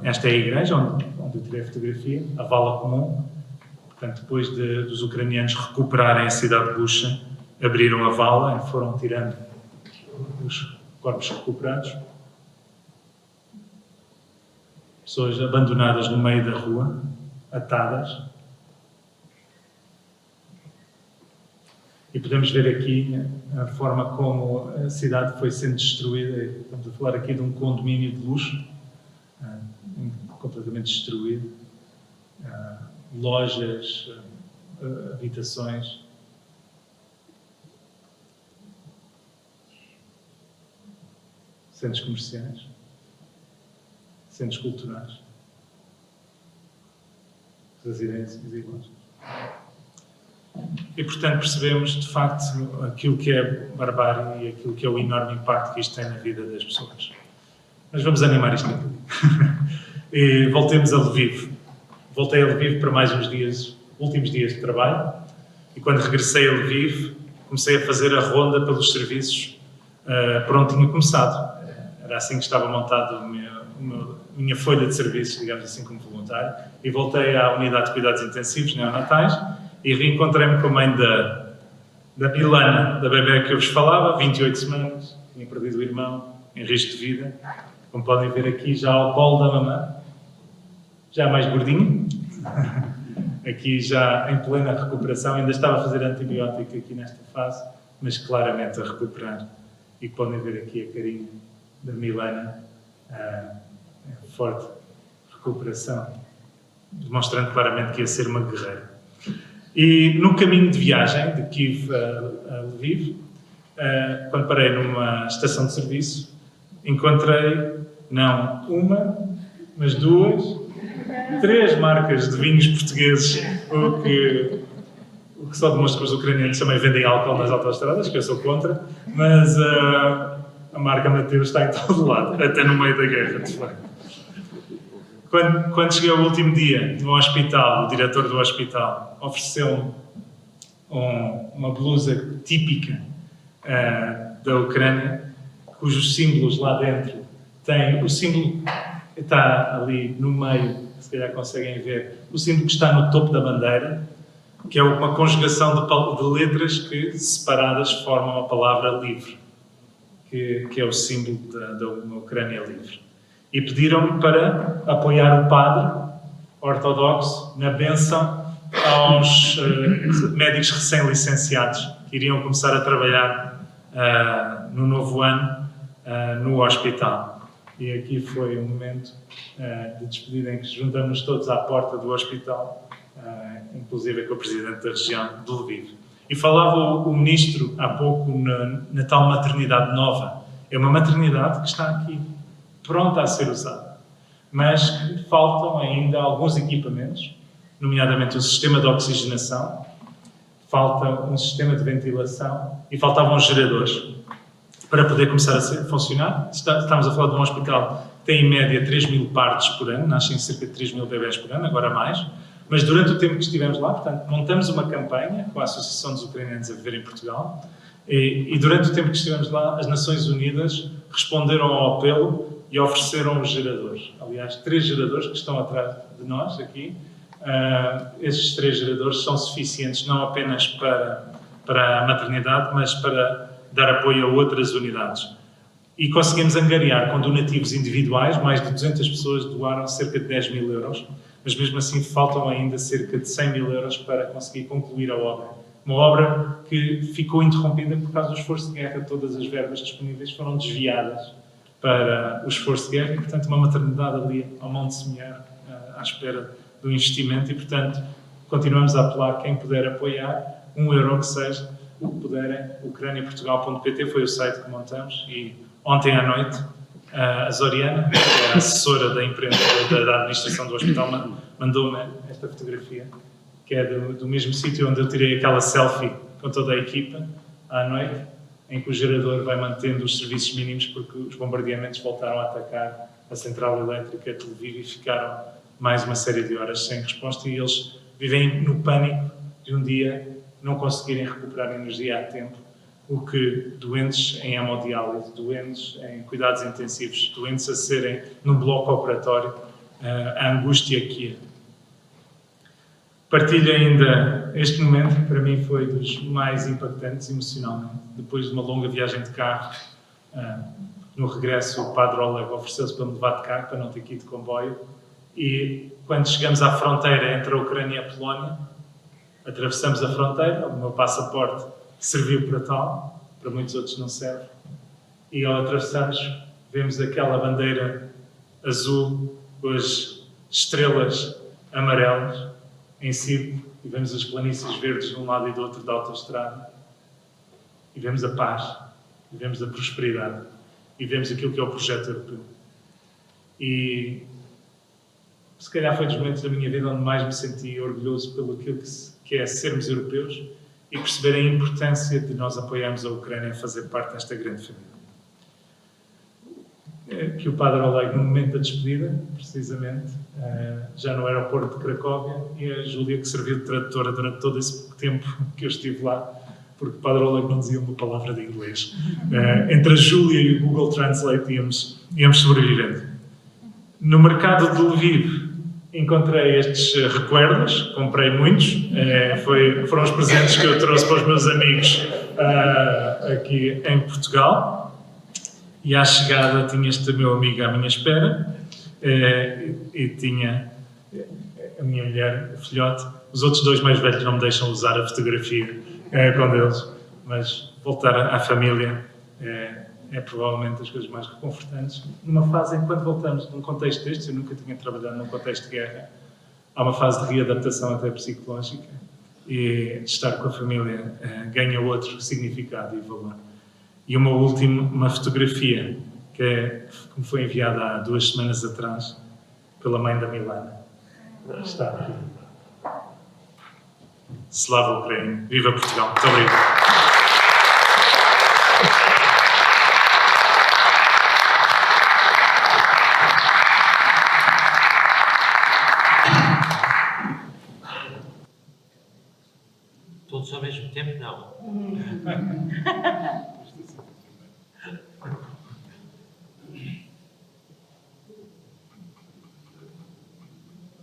Esta é a igreja onde eu tirei a fotografia, a vala comum. Portanto, depois dos ucranianos recuperarem a cidade de Bucha, abriram a vala e foram tirando os corpos recuperados. Pessoas abandonadas no meio da rua, atadas. E podemos ver aqui a forma como a cidade foi sendo destruída. Estamos a falar aqui de um condomínio de luxo, completamente destruído. Lojas, habitações. Centros comerciais, centros culturais, residências e lojas. E, portanto, percebemos, de facto, aquilo que é barbárie e aquilo que é o enorme impacto que isto tem na vida das pessoas. Mas vamos animar isto aqui. E voltemos a Lviv. Voltei a Lviv para mais uns dias, últimos dias de trabalho, e quando regressei a Lviv, comecei a fazer a ronda pelos serviços por onde tinha começado. Era assim que estava montado a minha folha de serviços, digamos assim, como voluntário, e voltei à unidade de cuidados intensivos neonatais, e reencontrei-me com a mãe da Milana, da bebé que eu vos falava, 28 semanas, tinha perdido o irmão, em risco de vida. Como podem ver aqui, já ao colo da mamã, já mais gordinho, aqui já em plena recuperação, ainda estava a fazer antibiótico aqui nesta fase, mas claramente a recuperar. E podem ver aqui a carinha da Milana, forte recuperação, demonstrando claramente que ia ser uma guerreira. E no caminho de viagem, de Kiev a Lviv, quando parei numa estação de serviço, encontrei, não uma, mas duas, 3 marcas de vinhos portugueses, o que o que só demonstra que os ucranianos também vendem álcool nas autoestradas, que eu sou contra, mas a marca Mateus está em todo lado, até no meio da guerra, de facto. Quando cheguei ao último dia no hospital, o diretor do hospital ofereceu-me uma blusa típica da Ucrânia, cujos símbolos lá dentro têm o símbolo que está ali no meio, se calhar conseguem ver, o símbolo que está no topo da bandeira, que é uma conjugação de letras que, separadas, formam a palavra livre, que é o símbolo da Ucrânia livre. E pediram-me para apoiar o padre ortodoxo na bênção aos médicos recém-licenciados que iriam começar a trabalhar no novo ano no hospital. E aqui foi um momento de despedida em que juntamos todos à porta do hospital, inclusive com o presidente da região de Lviv. E falava o ministro há pouco na tal maternidade nova. É uma maternidade que está aqui, pronta a ser usada, mas que faltam ainda alguns equipamentos, nomeadamente um sistema de oxigenação, falta um sistema de ventilação e faltavam geradores para poder começar a funcionar. Estamos a falar de um hospital que tem em média 3.000 partos por ano, nascem cerca de 3.000 bebés por ano, agora mais, mas durante o tempo que estivemos lá, portanto, montamos uma campanha com a Associação dos Ucranianos a Viver em Portugal e durante o tempo que estivemos lá, as Nações Unidas responderam ao apelo e ofereceram os geradores. Aliás, 3 geradores que estão atrás de nós aqui. Esses 3 geradores são suficientes não apenas para a maternidade, mas para dar apoio a outras unidades. E conseguimos angariar com donativos individuais, mais de 200 pessoas doaram cerca de 10.000 euros, mas mesmo assim faltam ainda cerca de 100.000 euros para conseguir concluir a obra. Uma obra que ficou interrompida por causa do esforço de guerra. Todas as verbas disponíveis foram desviadas para o esforço de guerra e, portanto, uma maternidade ali ao Monte Semear, à espera do investimento e, portanto, continuamos a apelar quem puder apoiar, €1 que seja, o que puderem. Ucraniaportugal.pt foi o site que montamos e ontem à noite a Zoriana, que é a assessora da imprensa da administração do hospital, mandou-me esta fotografia, que é do mesmo sítio onde eu tirei aquela selfie com toda a equipa à noite, em que o gerador vai mantendo os serviços mínimos porque os bombardeamentos voltaram a atacar a central elétrica de Lviv e ficaram mais uma série de horas sem resposta e eles vivem no pânico de um dia não conseguirem recuperar energia a tempo, o que doentes em hemodiálise, doentes em cuidados intensivos, doentes a serem num bloco operatório, a angústia que é. Partilho ainda este momento, que para mim foi dos mais impactantes emocionalmente. Depois de uma longa viagem de carro, no regresso o Padre Oleg ofereceu-se para me levar de carro, para não ter que ir de comboio. E quando chegamos à fronteira entre a Ucrânia e a Polónia, atravessamos a fronteira, o meu passaporte serviu para tal, para muitos outros não serve. E ao atravessarmos, vemos aquela bandeira azul com as estrelas amarelas em círculo e vemos as planícies verdes de um lado e do outro da autoestrada e vemos a paz, e vemos a prosperidade e vemos aquilo que é o projeto europeu. E se calhar foi dos momentos da minha vida onde mais me senti orgulhoso pelo aquilo que é sermos europeus e perceber a importância de nós apoiarmos a Ucrânia a fazer parte desta grande família. Que o Padre Oleg, no momento da despedida, precisamente, já no aeroporto de Cracóvia, e a Júlia, que serviu de tradutora durante todo esse tempo que eu estive lá, porque o Padre Oleg não dizia uma palavra de inglês. Entre a Júlia e o Google Translate íamos sobrevivendo. No mercado de Lviv encontrei estes recuerdos, comprei muitos, foram os presentes que eu trouxe para os meus amigos aqui em Portugal. E à chegada tinha este meu amigo à minha espera e tinha a minha mulher, a filhote. Os outros 2 mais velhos não me deixam usar a fotografia com eles, mas voltar à família é provavelmente das coisas mais reconfortantes. Numa fase em que, quando voltamos num contexto deste, eu nunca tinha trabalhado num contexto de guerra, há uma fase de readaptação até psicológica e estar com a família ganha outro significado e valor. E uma fotografia que me foi enviada há 2 semanas atrás pela mãe da Milana. Está aqui. Slava Ucrânia. Viva Portugal. Muito obrigado. Todos ao mesmo tempo, não.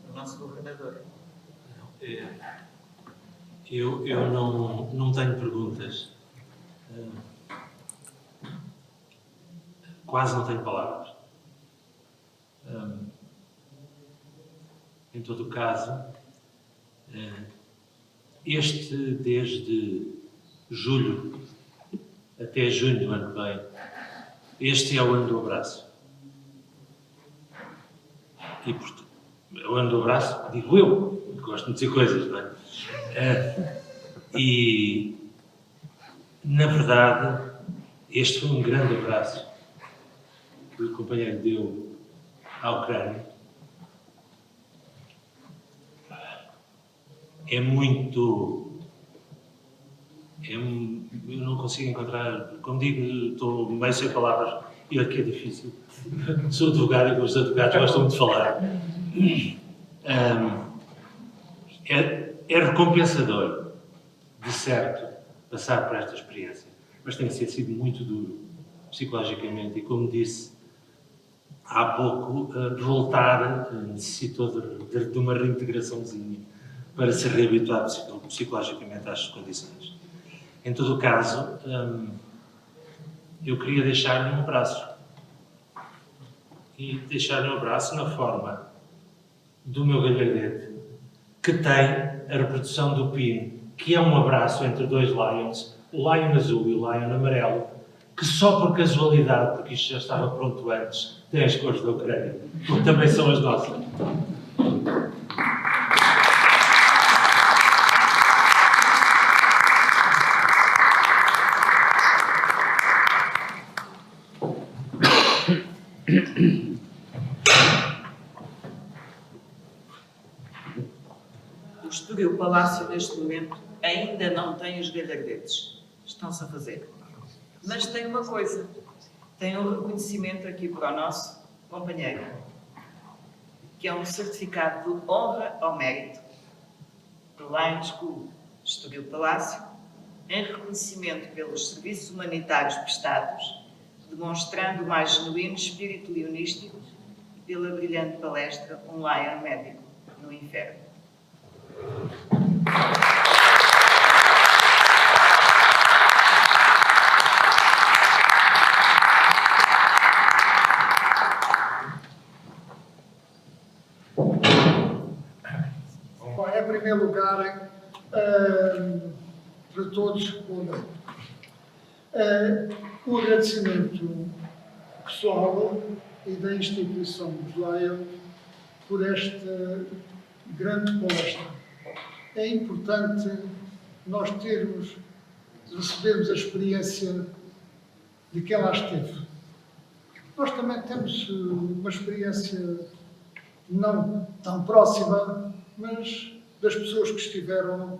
O nosso governador. Eu não tenho perguntas. Quase não tenho palavras. Em todo o caso, desde julho até junho do ano que vem, este é o ano do abraço. E é o ano do abraço, digo eu, gosto de dizer coisas, não é? E, na verdade, este foi um grande abraço que o companheiro deu à Ucrânia. É muito... eu não consigo encontrar... Como digo, estou meio sem palavras e aqui é difícil. Sou advogado e os advogados gostam de falar. É recompensador, de certo, passar por esta experiência. Mas tem sido muito duro, psicologicamente. E como disse há pouco, voltar necessitou de uma reintegraçãozinha para se reabituar psicologicamente às condições. Em todo o caso, eu queria deixar-lhe um abraço. E deixar-lhe um abraço na forma do meu galhardete, que tem a reprodução do PIN, que é um abraço entre dois Lions, o Lion azul e o Lion amarelo, que só por casualidade, porque isto já estava pronto antes, tem as cores da Ucrânia, porque também são as nossas. O Estoril Palácio, neste momento, ainda não tem os galhardetes. Estão-se a fazer. Mas tem uma coisa. Tem um reconhecimento aqui para o nosso companheiro, que é um certificado de honra ao mérito do Lions School Estoril Palácio, em reconhecimento pelos serviços humanitários prestados, demonstrando o mais genuíno espírito leonístico e pela brilhante palestra Um Lion Médico no Inferno. Bom, em primeiro lugar, para todos, um agradecimento pessoal e da instituição dos Lions por esta grande palestra. É importante nós recebermos a experiência de quem lá esteve. Nós também temos uma experiência não tão próxima, mas das pessoas que estiveram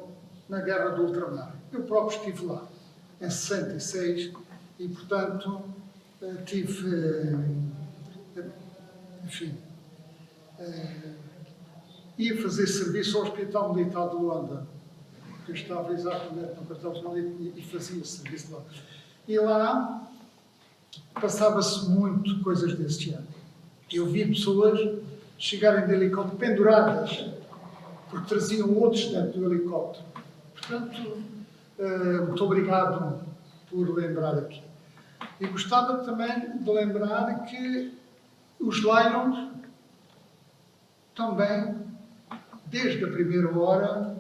na Guerra do Ultramar. Eu próprio estive lá, em 66, e, portanto, ia fazer serviço ao Hospital Militar de Luanda, que eu estava exatamente no quartel e fazia serviço lá. E lá passava-se muito coisas desse ano. Eu vi pessoas chegarem de helicóptero penduradas, porque traziam outros dentro do helicóptero. Portanto, muito obrigado por lembrar aqui. E gostava também de lembrar que os Lions também, desde a primeira hora,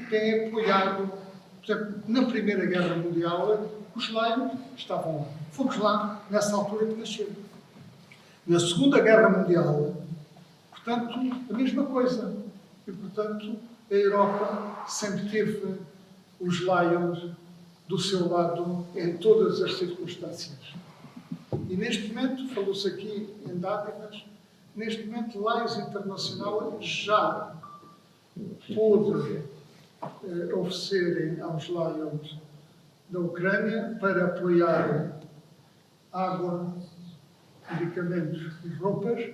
têm apoiado, por exemplo, na Primeira Guerra Mundial, os Lions estavam lá. Fomos lá nessa altura que nasceram. Na Segunda Guerra Mundial, portanto, a mesma coisa. E, portanto, a Europa sempre teve os Lions do seu lado em todas as circunstâncias. E neste momento, falou-se aqui em dádivas, neste momento Lions Internacional já pôde oferecerem aos Lions da Ucrânia para apoiar água, medicamentos e roupas,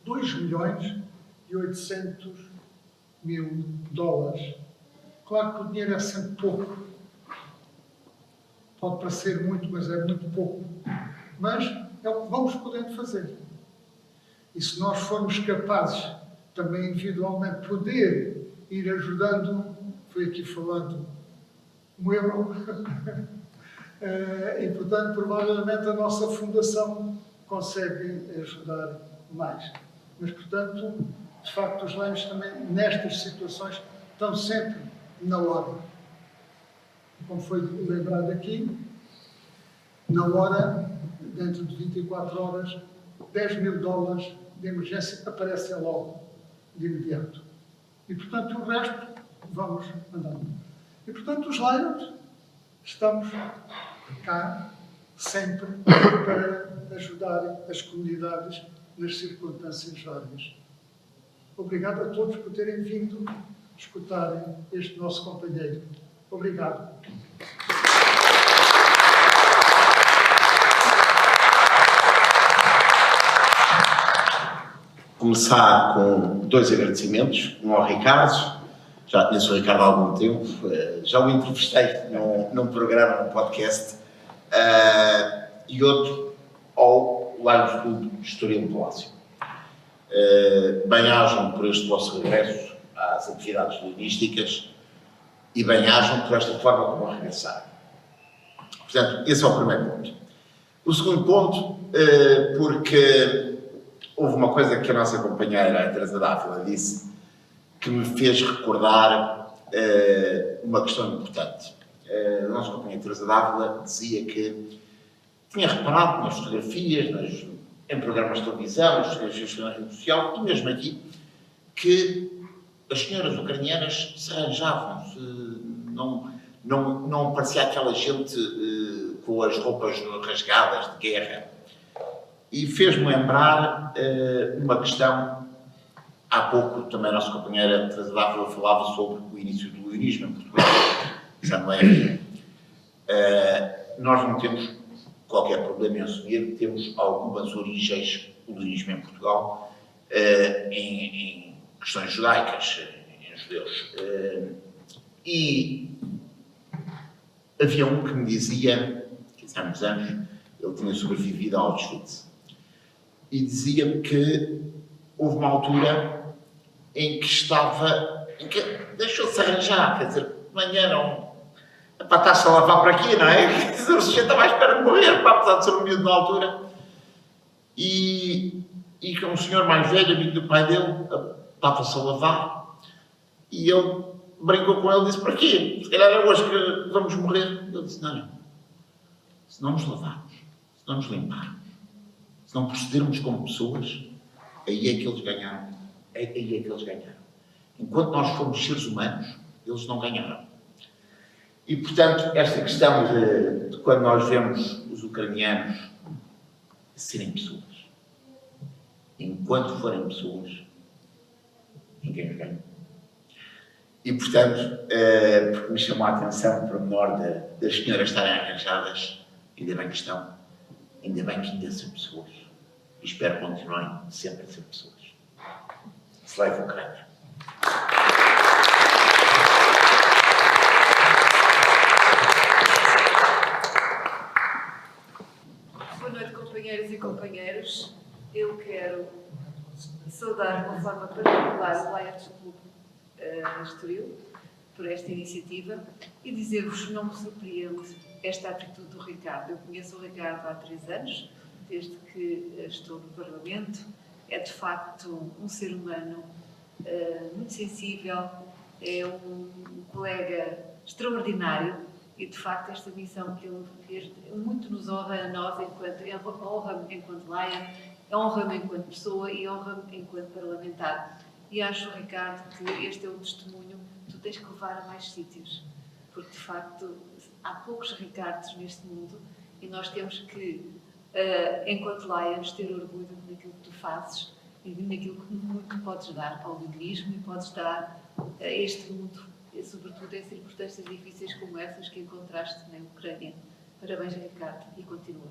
2.800.000 dólares. Claro que o dinheiro é sempre pouco. Pode parecer muito, mas é muito pouco. Mas é o que vamos podendo fazer. E se nós formos capazes, também individualmente, poder ir ajudando, foi aqui falando, um euro, e portanto, provavelmente a nossa fundação consegue ajudar mais. Mas, portanto, de facto, os Lions também, nestas situações, estão sempre na hora. Como foi lembrado aqui, na hora, dentro de 24 horas, 10.000 dólares de emergência aparecem logo, de imediato. E, portanto, o resto, vamos andando. E, portanto, os Lions, estamos cá, sempre, para ajudar as comunidades nas circunstâncias várias. Obrigado a todos por terem vindo escutarem este nosso companheiro. Obrigado. Começar com 2 agradecimentos, um ao Ricardo, já conheço o Ricardo há algum tempo, já o entrevistei num programa, num podcast, e outro ao Lions Clube Estoril Palácio. Bem-ajam por este vosso regresso às atividades logísticas e bem-ajam por esta forma como vão regressar. Portanto, esse é o primeiro ponto. O segundo ponto, porque houve uma coisa que a nossa companheira, a Teresa Dávila, disse que me fez recordar uma questão importante. A nossa companheira Teresa Dávila dizia que tinha reparado nas fotografias, em programas de televisão, nas fotografias na rede social, e mesmo aqui, que as senhoras ucranianas se arranjavam, não parecia aquela gente com as roupas rasgadas de guerra. E fez-me lembrar uma questão, há pouco também a nossa companheira Teresa Dávila falava sobre o início do leonismo em Portugal, já não é. Nós não temos qualquer problema em assumir que temos algumas origens do leonismo em Portugal, em questões judaicas, em judeus. E havia um que me dizia, que há muitos anos, ele tinha sobrevivido ao Auschwitz, e dizia-me que houve uma altura em que deixou-se arranjar, quer dizer, de manhã não... Para estar-se a lavar para aqui, não é? Quer dizer, o sujeito estava à espera de morrer, apesar de ser um miúdo na altura. E que um senhor mais velho, amigo do pai dele, estava-se a lavar, e ele brincou com ele e disse, para quê? Se calhar é hoje que vamos morrer. Ele disse, não, se não nos lavarmos, se não nos limparmos, se não procedermos como pessoas, aí é que eles ganharam. Aí é que eles ganharam. Enquanto nós formos seres humanos, eles não ganharam. E, portanto, esta questão de quando nós vemos os ucranianos serem pessoas, enquanto forem pessoas, ninguém os ganha. E, portanto, porque me chamou a atenção o pormenor das senhoras estarem arranjadas, ainda bem que estão, ainda bem que ainda são pessoas. E espero que continuem sempre a ser pessoas. Slava Ucrânia. Boa noite, companheiras e companheiros. Eu quero saudar de uma forma particular o Lions Clube Estoril por esta iniciativa e dizer-vos que não me surpreende esta atitude do Ricardo. Eu conheço o Ricardo há 3 anos, desde que estou no Parlamento. É de facto um ser humano muito sensível, é um colega extraordinário e de facto esta missão que ele fez muito nos honra a nós, honra-me enquanto Lion, honra-me enquanto pessoa e honra-me enquanto parlamentar. E acho, Ricardo, que este é um testemunho que tu tens que levar a mais sítios, porque de facto há poucos Ricardos neste mundo e nós temos que, enquanto Lions, ter orgulho naquilo que tu fazes e naquilo que muito podes dar ao leonismo e podes dar a este mundo e sobretudo em circunstâncias difíceis como essas que encontraste na Ucrânia. Parabéns, Ricardo, e continua.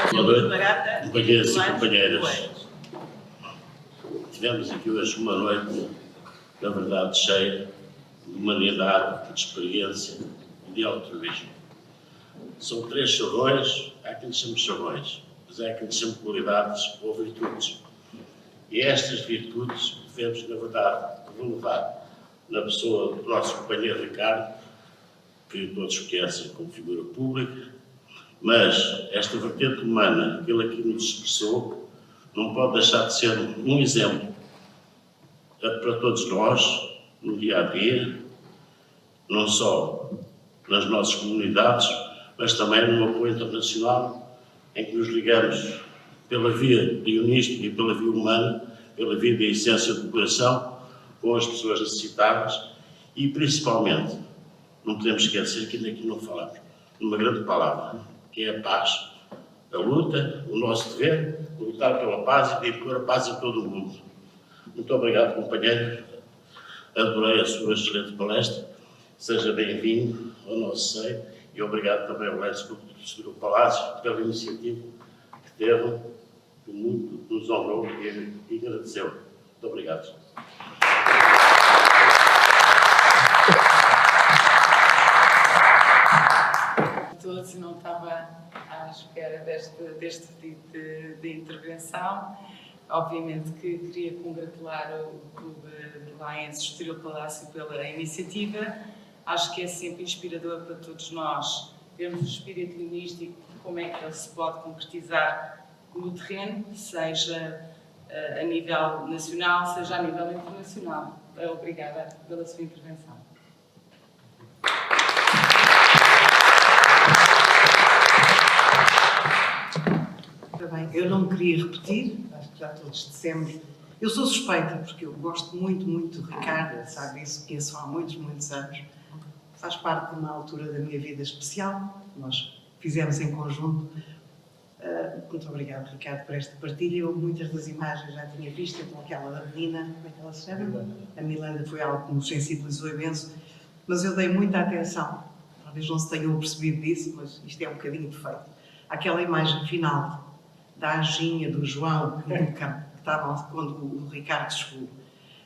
Agora Boa noite, barata, companheiros e Soares, companheiras. Coelhos. Tivemos aqui hoje uma noite, na verdade, cheia de humanidade, de experiência e de altruísmo. São 3 chavões, há quem lhes chame chavões, mas há quem lhes chame qualidades ou virtudes. E estas virtudes devemos, na verdade, relevar na pessoa do nosso companheiro Ricardo, que todos conhecem como figura pública, mas esta vertente humana que ele aqui nos expressou não pode deixar de ser um exemplo para todos nós, no dia-a-dia, não só nas nossas comunidades, mas também no apoio internacional, em que nos ligamos pela via dionística e pela via humana, pela via da essência do coração, com as pessoas necessitadas e, principalmente, não podemos esquecer que ainda aqui não falamos numa grande palavra, que é a paz. A luta, o nosso dever, lutar pela paz e impor a paz em todo o mundo. Muito obrigado, companheiro. Adorei a sua excelente palestra. Seja bem-vindo ao nosso seio e obrigado também ao Lécio do Palácio pela iniciativa que teve, que muito nos honrou e agradeceu. Muito obrigado. Todos, e não estava à espera deste pedido de intervenção. Obviamente que queria congratular o Clube de Lions Estoril Palácio pela iniciativa. Acho que é sempre inspirador para todos nós vermos o espírito leonístico, como é que ele se pode concretizar no terreno, seja a nível nacional, seja a nível internacional. Obrigada pela sua intervenção. Bem, eu não queria repetir, acho que já todos dissemos. Eu sou suspeita, porque eu gosto muito, muito do Ricardo, sabe isso, conheço há muitos, muitos anos. Faz parte de uma altura da minha vida especial, nós fizemos em conjunto. Muito obrigado, Ricardo, por esta partilha. Eu muitas das imagens já tinha visto, então aquela da menina, como é que ela se chama? A Milanda foi algo que nos sensibilizou imenso, mas eu dei muita atenção, talvez não se tenham percebido disso, mas isto é um bocadinho defeito. Aquela imagem final da Anjinha, do João, que estavam quando o Ricardo chegou.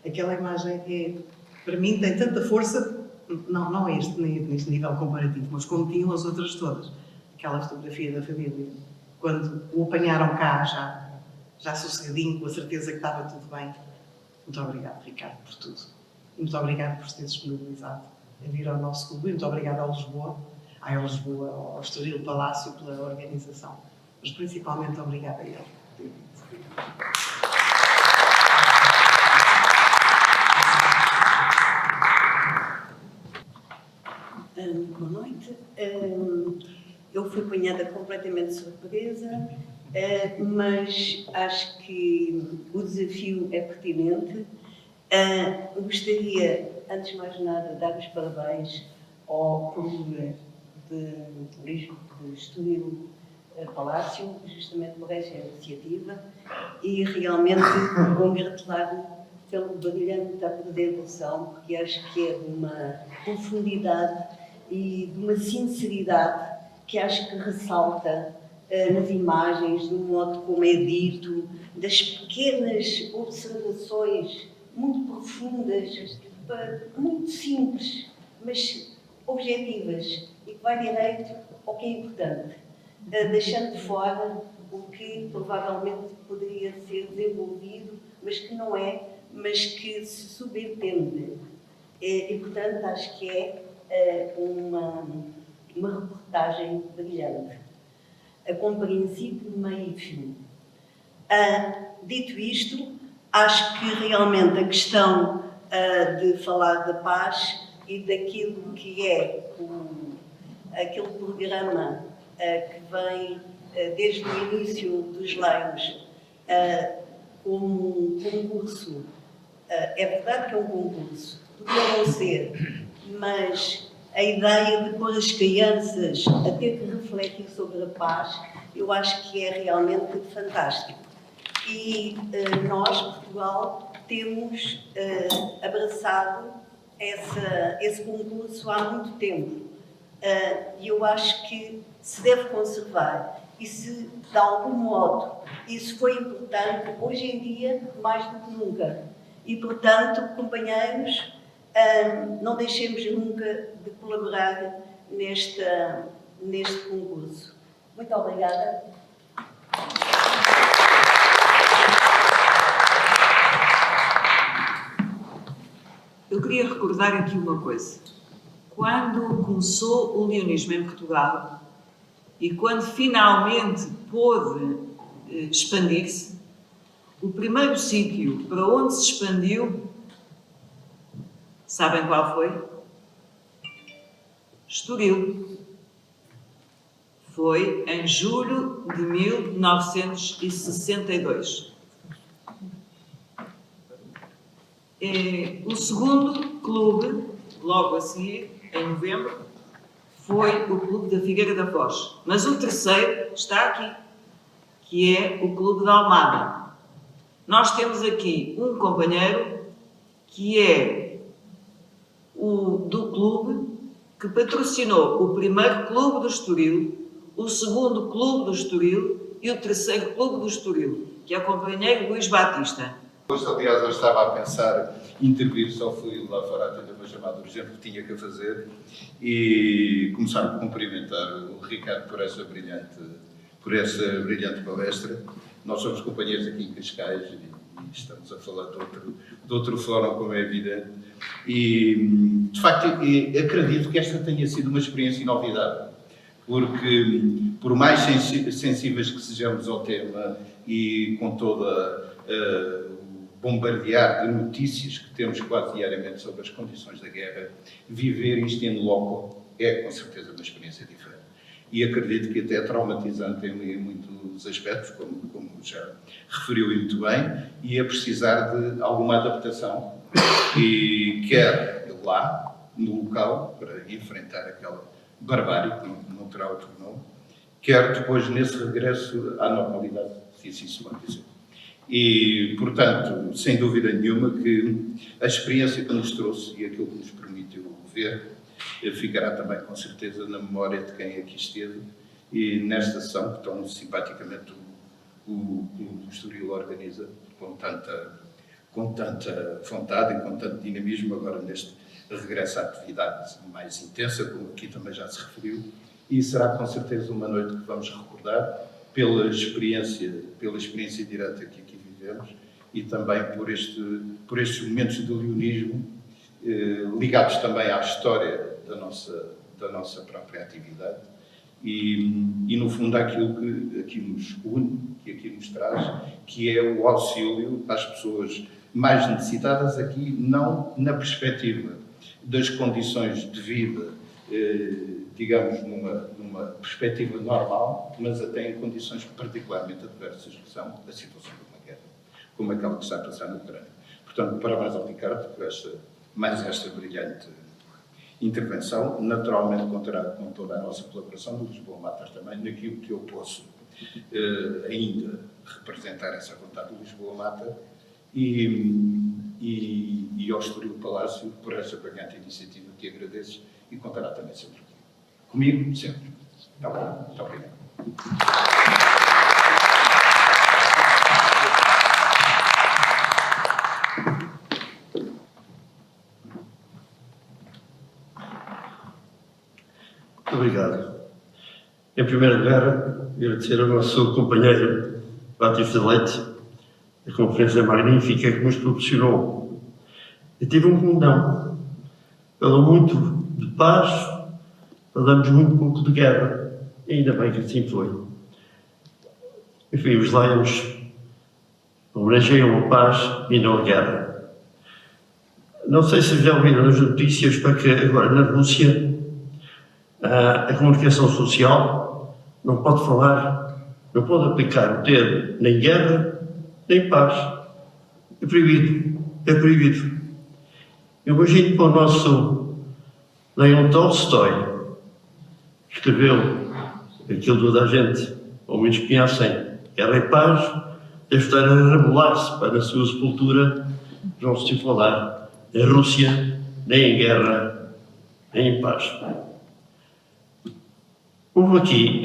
Aquela imagem, para mim, tem tanta força, não é neste nível comparativo, mas como tinham as outras todas. Aquela fotografia da família, quando o apanharam cá, já sossegadinho, com a certeza que estava tudo bem. Muito obrigado, Ricardo, por tudo. E muito obrigado por ter disponibilizado a vir ao nosso clube. E muito obrigado ao Lisboa, ao Estoril Palácio pela organização. Mas principalmente obrigada a ele. Boa noite. Eu fui apanhada completamente de surpresa, mas acho que o desafio é pertinente. Gostaria, antes de mais nada, de dar os parabéns ao Clube de Turismo de Estoril Palácio, justamente por esta iniciativa, e realmente congratular-me pela brilhante apresentação, porque acho que é de uma profundidade e de uma sinceridade que acho que ressalta nas imagens, do modo como é dito, das pequenas observações muito profundas, muito simples, mas objetivas, e que vai direito ao que é importante, deixando de fora o que provavelmente poderia ser desenvolvido, mas que não é, mas que se subentende. E, portanto, acho que é uma reportagem brilhante, compreensível, meio e fim. Dito isto, acho que realmente a questão de falar da paz e daquilo que é aquele programa que vem desde o início dos Lions como um concurso, é verdade que é um concurso, podia não ser, mas a ideia de pôr as crianças a ter que refletir sobre a paz, eu acho que é realmente fantástico. E nós, Portugal, temos abraçado esse concurso há muito tempo. E eu acho que se deve conservar. E se, de algum modo, isso foi importante, hoje em dia, mais do que nunca. E, portanto, companheiros, não deixemos nunca de colaborar neste concurso. Muito obrigada. Eu queria recordar aqui uma coisa. Quando começou o leonismo em Portugal e quando finalmente pôde expandir-se, o primeiro sítio para onde se expandiu, sabem qual foi? Estoril. Foi em julho de 1962. O segundo clube, logo a seguir, em novembro, foi o Clube da Figueira da Foz. Mas o terceiro está aqui, que é o Clube da Almada. Nós temos aqui um companheiro que é do clube que patrocinou o primeiro clube do Estoril, o segundo clube do Estoril e o terceiro clube do Estoril, que é o companheiro Luís Batista. Hoje, aliás, eu estava a pensar intervir, só fui lá fora atender uma chamada urgente que tinha que fazer e começar a cumprimentar o Ricardo por essa brilhante palestra. Nós somos companheiros aqui em Cascais e estamos a falar de outro fórum, como é evidente. E, de facto, acredito que esta tenha sido uma experiência inovidável, porque, por mais sensíveis que sejamos ao tema e com toda bombardear de notícias que temos quase diariamente sobre as condições da guerra, viver isto in loco é com certeza uma experiência diferente. E acredito que até é traumatizante em muitos aspectos, como já referiu e muito bem, e é precisar de alguma adaptação, e quer lá, no local, para enfrentar aquela barbárie, que não terá outro nome, quer depois nesse regresso à normalidade, se assim se pode dizer. E, portanto, sem dúvida nenhuma que a experiência que nos trouxe e aquilo que nos permitiu ver ficará também, com certeza, na memória de quem aqui esteve e nesta sessão que tão simpaticamente o Estoril organiza com tanta vontade e com tanto dinamismo agora neste regresso à atividade mais intensa, como aqui também já se referiu, e será com certeza uma noite que vamos recordar pela experiência direta que aqui vivemos e também por estes momentos de leonismo ligados também à história da nossa própria atividade e no fundo àquilo que aqui nos une, que aqui nos traz, que é o auxílio às pessoas mais necessitadas aqui, não na perspectiva das condições de vida, digamos, numa perspectiva normal, mas até em condições particularmente adversas, que são a situação de uma guerra, como aquela que está a passar na Ucrânia. Portanto, parabéns ao Ricardo por esta brilhante intervenção. Naturalmente contará com toda a nossa colaboração, do Lisboa Matas também, naquilo que eu posso ainda representar essa vontade do Lisboa Mata e ao Estoril Palácio por essa brilhante iniciativa que agradeço e contará também sempre comigo, sempre. Tá bom? Muito obrigado. Muito obrigado. Em primeiro lugar, agradecer ao nosso companheiro Batista Leite a conferência magnífica que nos proporcionou. Eu tive um condão. Falou muito de paz, falamos muito pouco de guerra. E ainda bem que assim foi. Enfim, os Lions homenageiam a paz e não a guerra. Não sei se já ouviram nas notícias para que agora na Rússia a comunicação social não pode falar, não pode aplicar o termo nem guerra, nem paz. É proibido. É proibido. Eu imagino para o nosso Leon Tolstói, que escreveu aquilo que toda a gente, ou menos conhecem, Guerra e Paz, deve estar a rebelar-se para a sua sepultura. Não se falar em Rússia, nem em guerra, nem em paz. Houve aqui,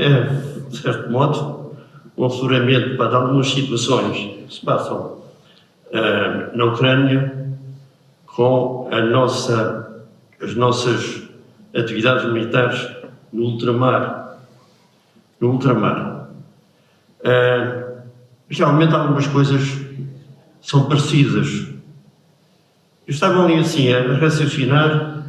de certo modo, um afloramento para algumas situações que se passam na Ucrânia com as nossas atividades militares no ultramar. Realmente algumas coisas são parecidas. Eu estava ali assim a raciocinar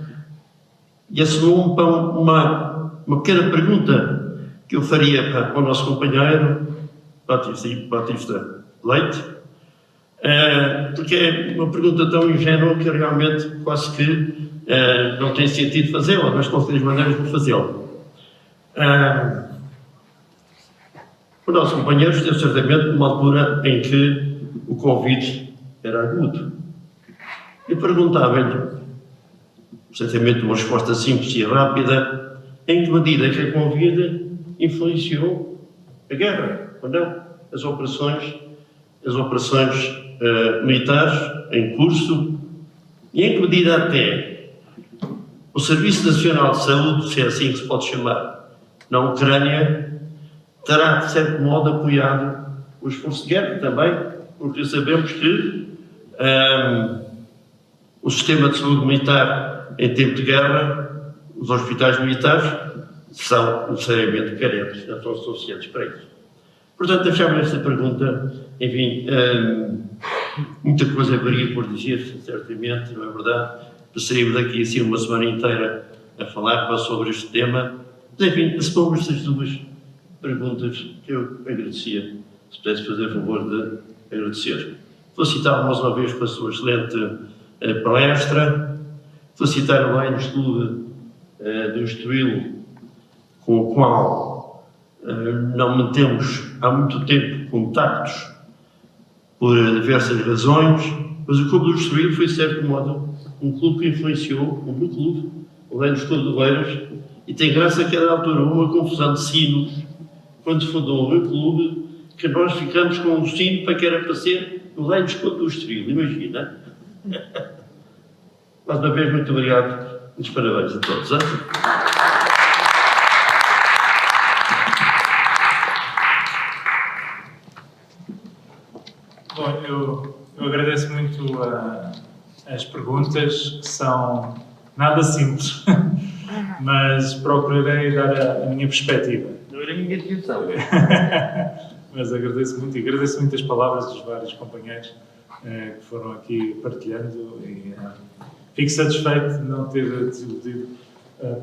e assumiu-me para uma pequena pergunta que eu faria para o nosso companheiro Batista Leite, porque é uma pergunta tão ingênua que realmente quase que não tem sentido fazê-la, mas com três maneiras de fazê-la. O nosso companheiro esteve certamente numa altura em que o Covid era agudo. Eu perguntava-lhe, certamente uma resposta simples e rápida, em que medida que a Covid influenciou a guerra, ou não? As operações militares em curso, e em que medida até o Serviço Nacional de Saúde, se é assim que se pode chamar, na Ucrânia, terá, de certo modo, apoiado o esforço de guerra também, porque sabemos que o sistema de saúde militar, em tempo de guerra, os hospitais militares, são necessariamente carentes, não são suficientes para isso. Portanto, deixava esta pergunta, enfim, muita coisa varia por dizer, certamente, não é verdade? Passaríamos daqui assim uma semana inteira a falar sobre este tema, mas enfim, assumo estas duas perguntas que eu agradecia, se pudesse fazer a favor de agradecer. Felicitá-lo mais uma vez pela sua excelente palestra, felicitar o Lions Club do Estoril, com o qual não mantemos há muito tempo contactos por diversas razões, mas o Clube do Estoril foi, de certo modo, um clube que influenciou o meu clube, o Lions Club de Oeiras, e tem graça que, a cada altura, uma confusão de sinos, quando fundou o meu clube, que nós ficamos com um sino para que era para ser o Lions Club do Estoril, imagina. Mais uma vez, muito obrigado, muitos parabéns a todos. Bom, eu agradeço muito as perguntas, que são nada simples, mas procurarei dar a minha perspectiva. Não era a minha intenção. Mas agradeço muito as palavras dos vários companheiros que foram aqui partilhando e fico satisfeito de não ter desiludido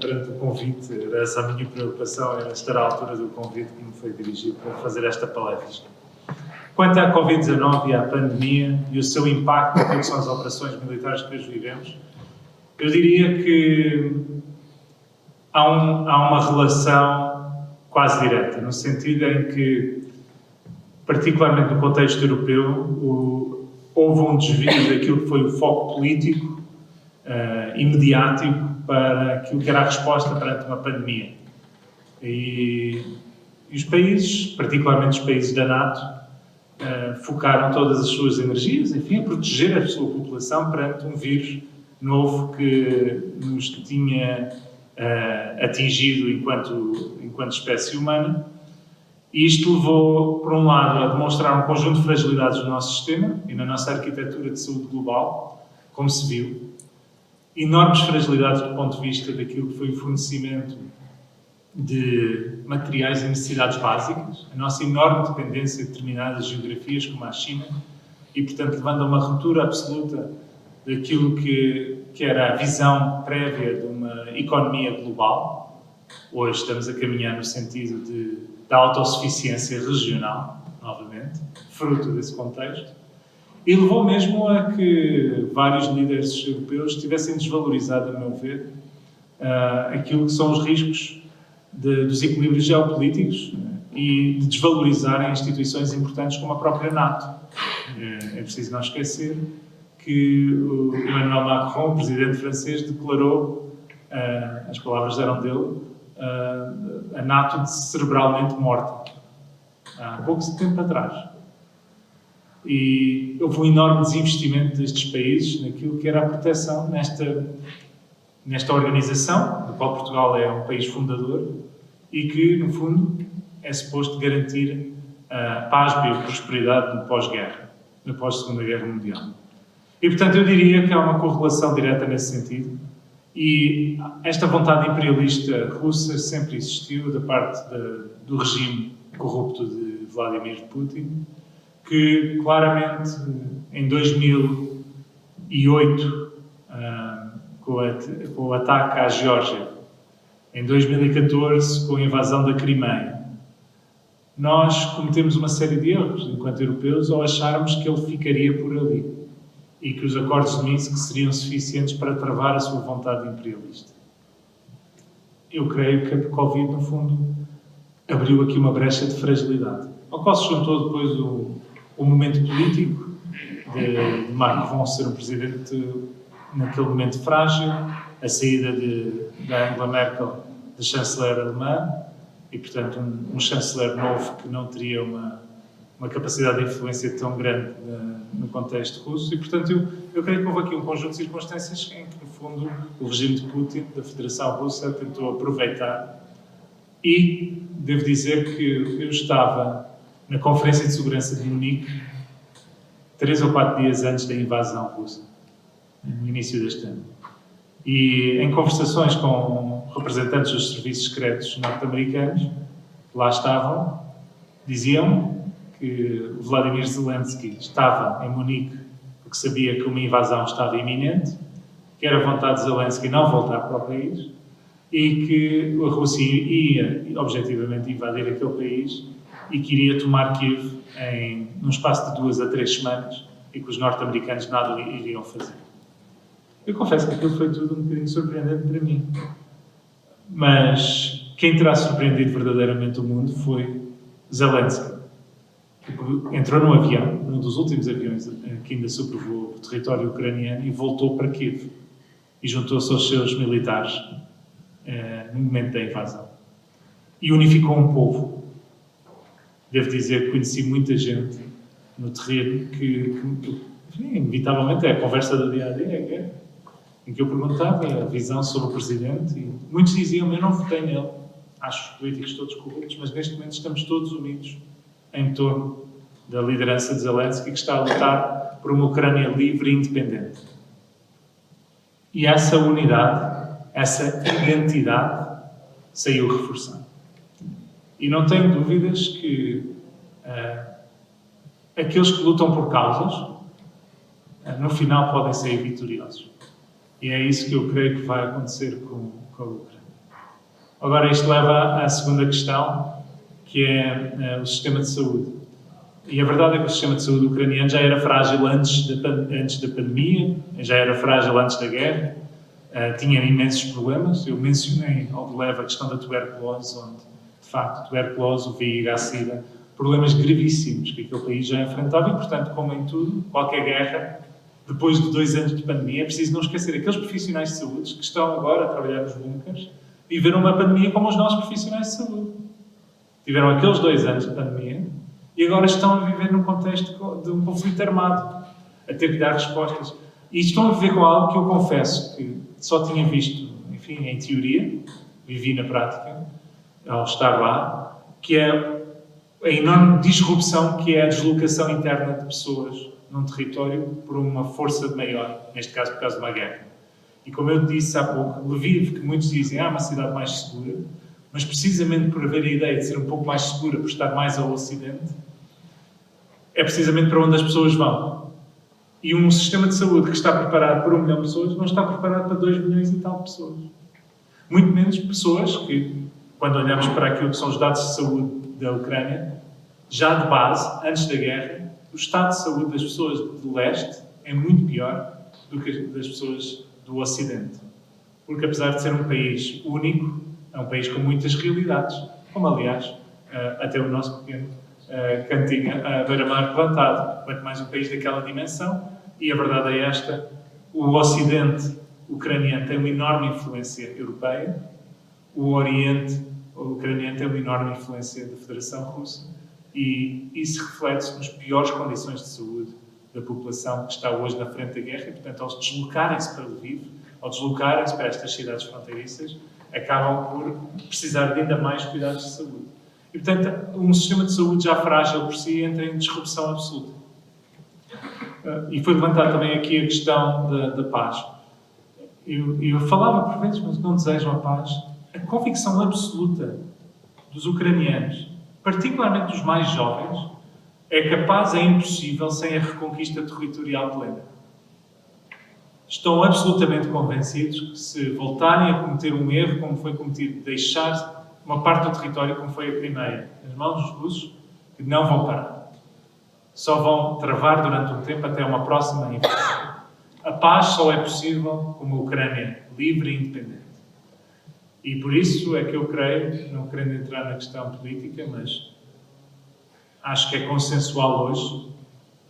perante o convite. Era essa a minha preocupação, era estar à altura do convite que me foi dirigido para fazer esta palestra. Quanto à Covid-19 e à pandemia e o seu impacto naquilo que são as operações militares que hoje vivemos, eu diria que há uma relação quase direta, no sentido em que, particularmente no contexto europeu, houve um desvio daquilo que foi o foco político e mediático para aquilo que era a resposta perante uma pandemia. E os países, particularmente os países da NATO, focaram todas as suas energias, enfim, a proteger a sua população perante um vírus novo que nos tinha atingido enquanto espécie humana. E isto levou, por um lado, a demonstrar um conjunto de fragilidades no nosso sistema e na nossa arquitetura de saúde global, como se viu. Enormes fragilidades do ponto de vista daquilo que foi o fornecimento de materiais e necessidades básicas, a nossa enorme dependência de determinadas geografias, como a China, e, portanto, levando a uma ruptura absoluta daquilo que era a visão prévia de uma economia global. Hoje estamos a caminhar no sentido da autossuficiência regional, novamente, fruto desse contexto, e levou mesmo a que vários líderes europeus tivessem desvalorizado, a meu ver, aquilo que são os riscos dos equilíbrios geopolíticos e de desvalorizarem instituições importantes como a própria NATO. É preciso não esquecer que o Emmanuel Macron, o presidente francês, declarou, as palavras eram dele, a NATO de cerebralmente morta, há pouco tempo atrás. E houve um enorme desinvestimento destes países naquilo que era a proteção nesta organização, do qual Portugal é um país fundador, e que, no fundo, é suposto garantir a paz e a prosperidade no pós-guerra, na pós-Segunda Guerra Mundial. E, portanto, eu diria que há uma correlação direta nesse sentido, e esta vontade imperialista russa sempre existiu da parte do regime corrupto de Vladimir Putin, que claramente em 2008, com o ataque à Geórgia, em 2014, com a invasão da Crimeia, nós cometemos uma série de erros enquanto europeus ao acharmos que ele ficaria por ali e que os acordos de Minsk seriam suficientes para travar a sua vontade imperialista. Eu creio que a Covid, no fundo, abriu aqui uma brecha de fragilidade, ao qual se juntou depois o momento político de Macron ser um presidente naquele momento frágil, a saída da Angela Merkel de chanceler alemã e, portanto, um chanceler novo que não teria uma capacidade de influência tão grande no contexto russo. E, portanto, eu creio que houve aqui um conjunto de circunstâncias em que, no fundo, o regime de Putin, da Federação Russa, tentou aproveitar. E devo dizer que eu estava na Conferência de Segurança de Munique 3 ou 4 dias antes da invasão russa, no início deste ano. E em conversações com representantes dos serviços secretos norte-americanos, que lá estavam, diziam que Vladimir Zelensky estava em Munique porque sabia que uma invasão estava iminente, que era vontade de Zelensky não voltar para o país e que a Rússia ia, objetivamente, invadir aquele país e que iria tomar Kiev num espaço de 2 a 3 semanas e que os norte-americanos nada iriam fazer. Eu confesso que aquilo foi tudo um bocadinho surpreendente para mim. Mas quem terá surpreendido verdadeiramente o mundo foi Zelensky, que entrou num avião, num dos últimos aviões que ainda sobrevoou o território ucraniano e voltou para Kiev e juntou-se aos seus militares no momento da invasão. E unificou um povo. Devo dizer que conheci muita gente no terreno que inevitavelmente é a conversa do dia-a-dia, em que eu perguntava a visão sobre o Presidente e muitos diziam, eu não votei nele, acho os políticos todos corruptos, mas neste momento estamos todos unidos em torno da liderança de Zelensky, que está a lutar por uma Ucrânia livre e independente. E essa unidade, essa identidade saiu reforçada. E não tenho dúvidas que aqueles que lutam por causas, no final podem sair vitoriosos. E é isso que eu creio que vai acontecer com a Ucrânia. Agora, isto leva à segunda questão, que é o sistema de saúde. E a verdade é que o sistema de saúde ucraniano já era frágil antes da pandemia, já era frágil antes da guerra, tinha imensos problemas. Eu mencionei ao de leve a questão da tuberculose, onde, de facto, a tuberculose, o VIH-Sida, problemas gravíssimos que aquele país já enfrentava e, portanto, como em tudo, qualquer guerra, depois de 2 anos de pandemia, é preciso não esquecer aqueles profissionais de saúde que estão agora a trabalhar nos bunkers e viveram uma pandemia como os nossos profissionais de saúde. Tiveram aqueles 2 anos de pandemia e agora estão a viver num contexto de um conflito armado, a ter que dar respostas. E estão a viver com algo que eu confesso que só tinha visto, enfim, em teoria, vivi na prática, ao estar lá, que é a enorme disrupção que é a deslocação interna de pessoas num território por uma força maior, neste caso por causa de uma guerra. E como eu disse há pouco, Lviv, que muitos dizem, é uma cidade mais segura, mas precisamente por haver a ideia de ser um pouco mais segura, por estar mais ao ocidente, é precisamente para onde as pessoas vão. E um sistema de saúde que está preparado para 1 milhão de pessoas não está preparado para 2 milhões e tal de pessoas. Muito menos pessoas que, quando olhamos para aquilo que são os dados de saúde da Ucrânia, já de base, antes da guerra, o estado de saúde das pessoas do leste é muito pior do que das pessoas do ocidente. Porque, apesar de ser um país único, é um país com muitas realidades, como, aliás, até o nosso pequeno cantinho à beira-mar plantado, quanto mais um país daquela dimensão, e a verdade é esta, o ocidente ucraniano tem uma enorme influência europeia, o oriente ucraniano tem uma enorme influência da Federação Russa, E isso reflete-se nas piores condições de saúde da população que está hoje na frente da guerra e, portanto, ao deslocarem-se para Lviv, ao deslocarem-se para estas cidades fronteiriças, acabam por precisar de ainda mais cuidados de saúde. E, portanto, um sistema de saúde já frágil por si entra em disrupção absoluta. E foi levantada também aqui a questão da paz. Eu falava por vezes, mas não desejam a paz. A convicção absoluta dos ucranianos, particularmente dos mais jovens, é que a paz é impossível sem a reconquista territorial plena. Estão absolutamente convencidos que se voltarem a cometer um erro, como foi cometido, deixar uma parte do território, como foi a Crimeia, nas mãos dos russos, que não vão parar. Só vão travar durante um tempo até uma próxima invasão. A paz só é possível com uma Ucrânia livre e independente. E por isso é que eu creio, não querendo entrar na questão política, mas acho que é consensual hoje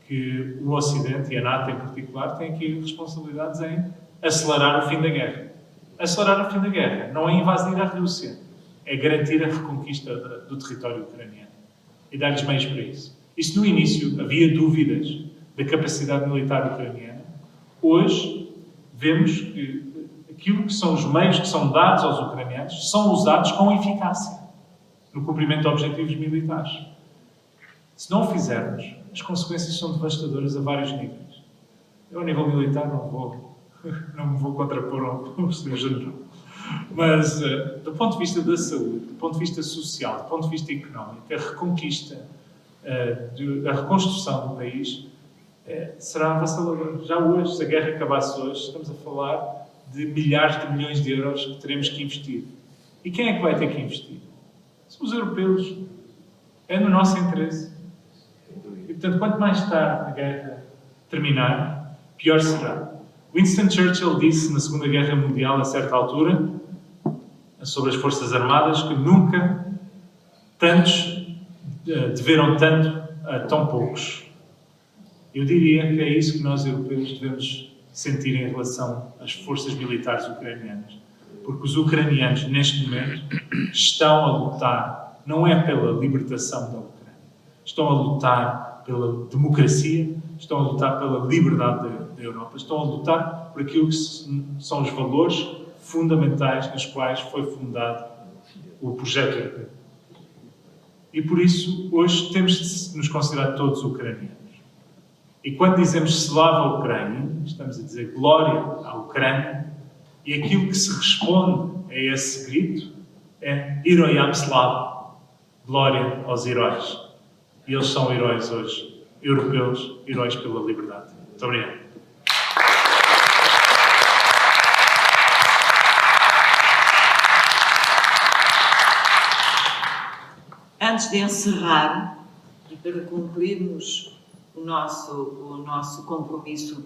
que o Ocidente, e a NATO em particular, têm aqui responsabilidades em acelerar o fim da guerra. Acelerar o fim da guerra não é invadir a Rússia, é garantir a reconquista do território ucraniano e dar-lhes meios para isso. E se no início havia dúvidas da capacidade militar ucraniana, hoje vemos que aquilo que são os meios que são dados aos ucranianos são usados com eficácia no cumprimento de objetivos militares. Se não o fizermos, as consequências são devastadoras a vários níveis. Eu, a nível militar, não me vou contrapor ao Sr. General. Mas, do ponto de vista da saúde, do ponto de vista social, do ponto de vista económico, a reconquista, a reconstrução do país será avassaladora. Já hoje, se a guerra acabasse hoje, estamos a falar de milhares de milhões de euros que teremos que investir. E quem é que vai ter que investir? São os europeus. É no nosso interesse. E, portanto, quanto mais tarde a guerra terminar, pior será. Winston Churchill disse na Segunda Guerra Mundial, a certa altura, sobre as Forças Armadas, que nunca tantos deveram tanto a tão poucos. Eu diria que é isso que nós, europeus, devemos sentir em relação às forças militares ucranianas. Porque os ucranianos, neste momento, estão a lutar, não é pela libertação da Ucrânia, estão a lutar pela democracia, estão a lutar pela liberdade da Europa, estão a lutar por aquilo que são os valores fundamentais nos quais foi fundado o projeto europeu. E por isso, hoje, temos de nos considerar todos ucranianos. E quando dizemos Slava Ucrânia, estamos a dizer glória à Ucrânia, e aquilo que se responde a esse grito é Heroyam Slava, glória aos heróis. E eles são heróis hoje, europeus, heróis pela liberdade. Muito obrigado. Antes de encerrar, e para cumprirmos o nosso compromisso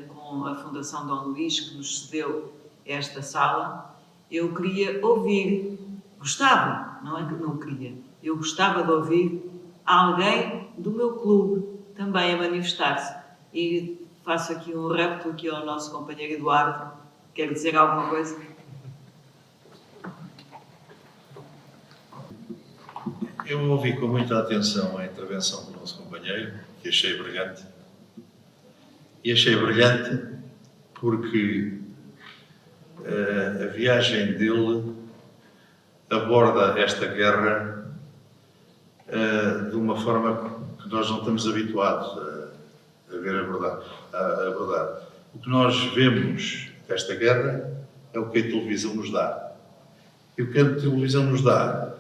com a Fundação Dom Luís, que nos cedeu esta sala, eu queria ouvir, gostava, não é que não queria, eu gostava de ouvir alguém do meu clube também a manifestar-se. E faço aqui um repto aqui ao nosso companheiro Eduardo. Quer dizer alguma coisa? Eu ouvi com muita atenção a intervenção do nosso companheiro, que achei brilhante. E achei brilhante porque a viagem dele aborda esta guerra de uma forma que nós não estamos habituados a ver abordar. O que nós vemos desta guerra é o que a televisão nos dá. E o que a televisão nos dá,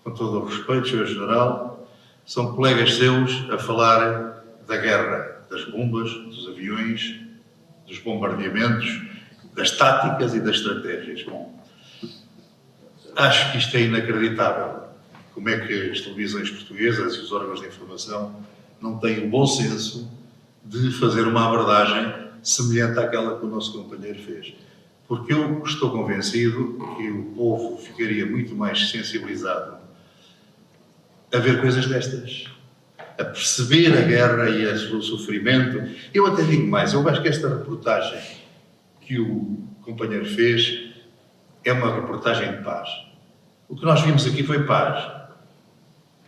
com todo o respeito, Sr. General, são colegas seus a falarem da guerra, das bombas, dos aviões, dos bombardeamentos, das táticas e das estratégias. Bom, acho que isto é inacreditável. Como é que as televisões portuguesas e os órgãos de informação não têm o bom senso de fazer uma abordagem semelhante àquela que o nosso companheiro fez? Porque eu estou convencido que o povo ficaria muito mais sensibilizado a ver coisas destas, a perceber a guerra e o sofrimento. Eu até digo mais, eu acho que esta reportagem que o companheiro fez é uma reportagem de paz. O que nós vimos aqui foi paz.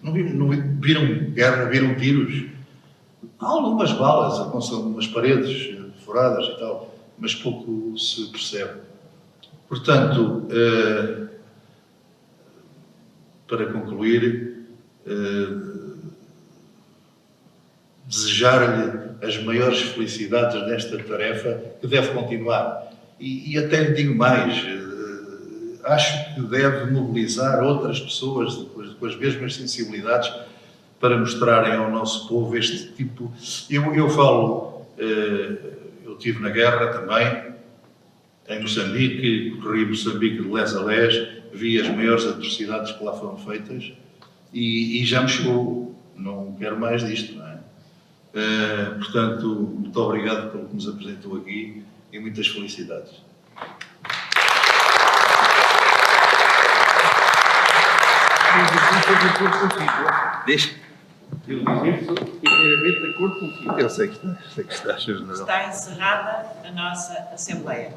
Não viram guerra, viram tiros. Há algumas balas, alcançam umas paredes furadas e tal, mas pouco se percebe. Portanto, para concluir, desejar-lhe as maiores felicidades nesta tarefa que deve continuar. E até lhe digo mais, acho que deve mobilizar outras pessoas com as mesmas sensibilidades para mostrarem ao nosso povo este tipo... Eu falo, eu estive na guerra também, em Moçambique, corri Moçambique de les a les, vi as maiores atrocidades que lá foram feitas e já me chegou. Não quero mais disto, não é? Portanto, muito obrigado pelo que nos apresentou aqui e muitas felicidades. Deixa. Eu dizer inteiramente de acordo contigo. Eu sei que está, General. Está encerrada a nossa Assembleia.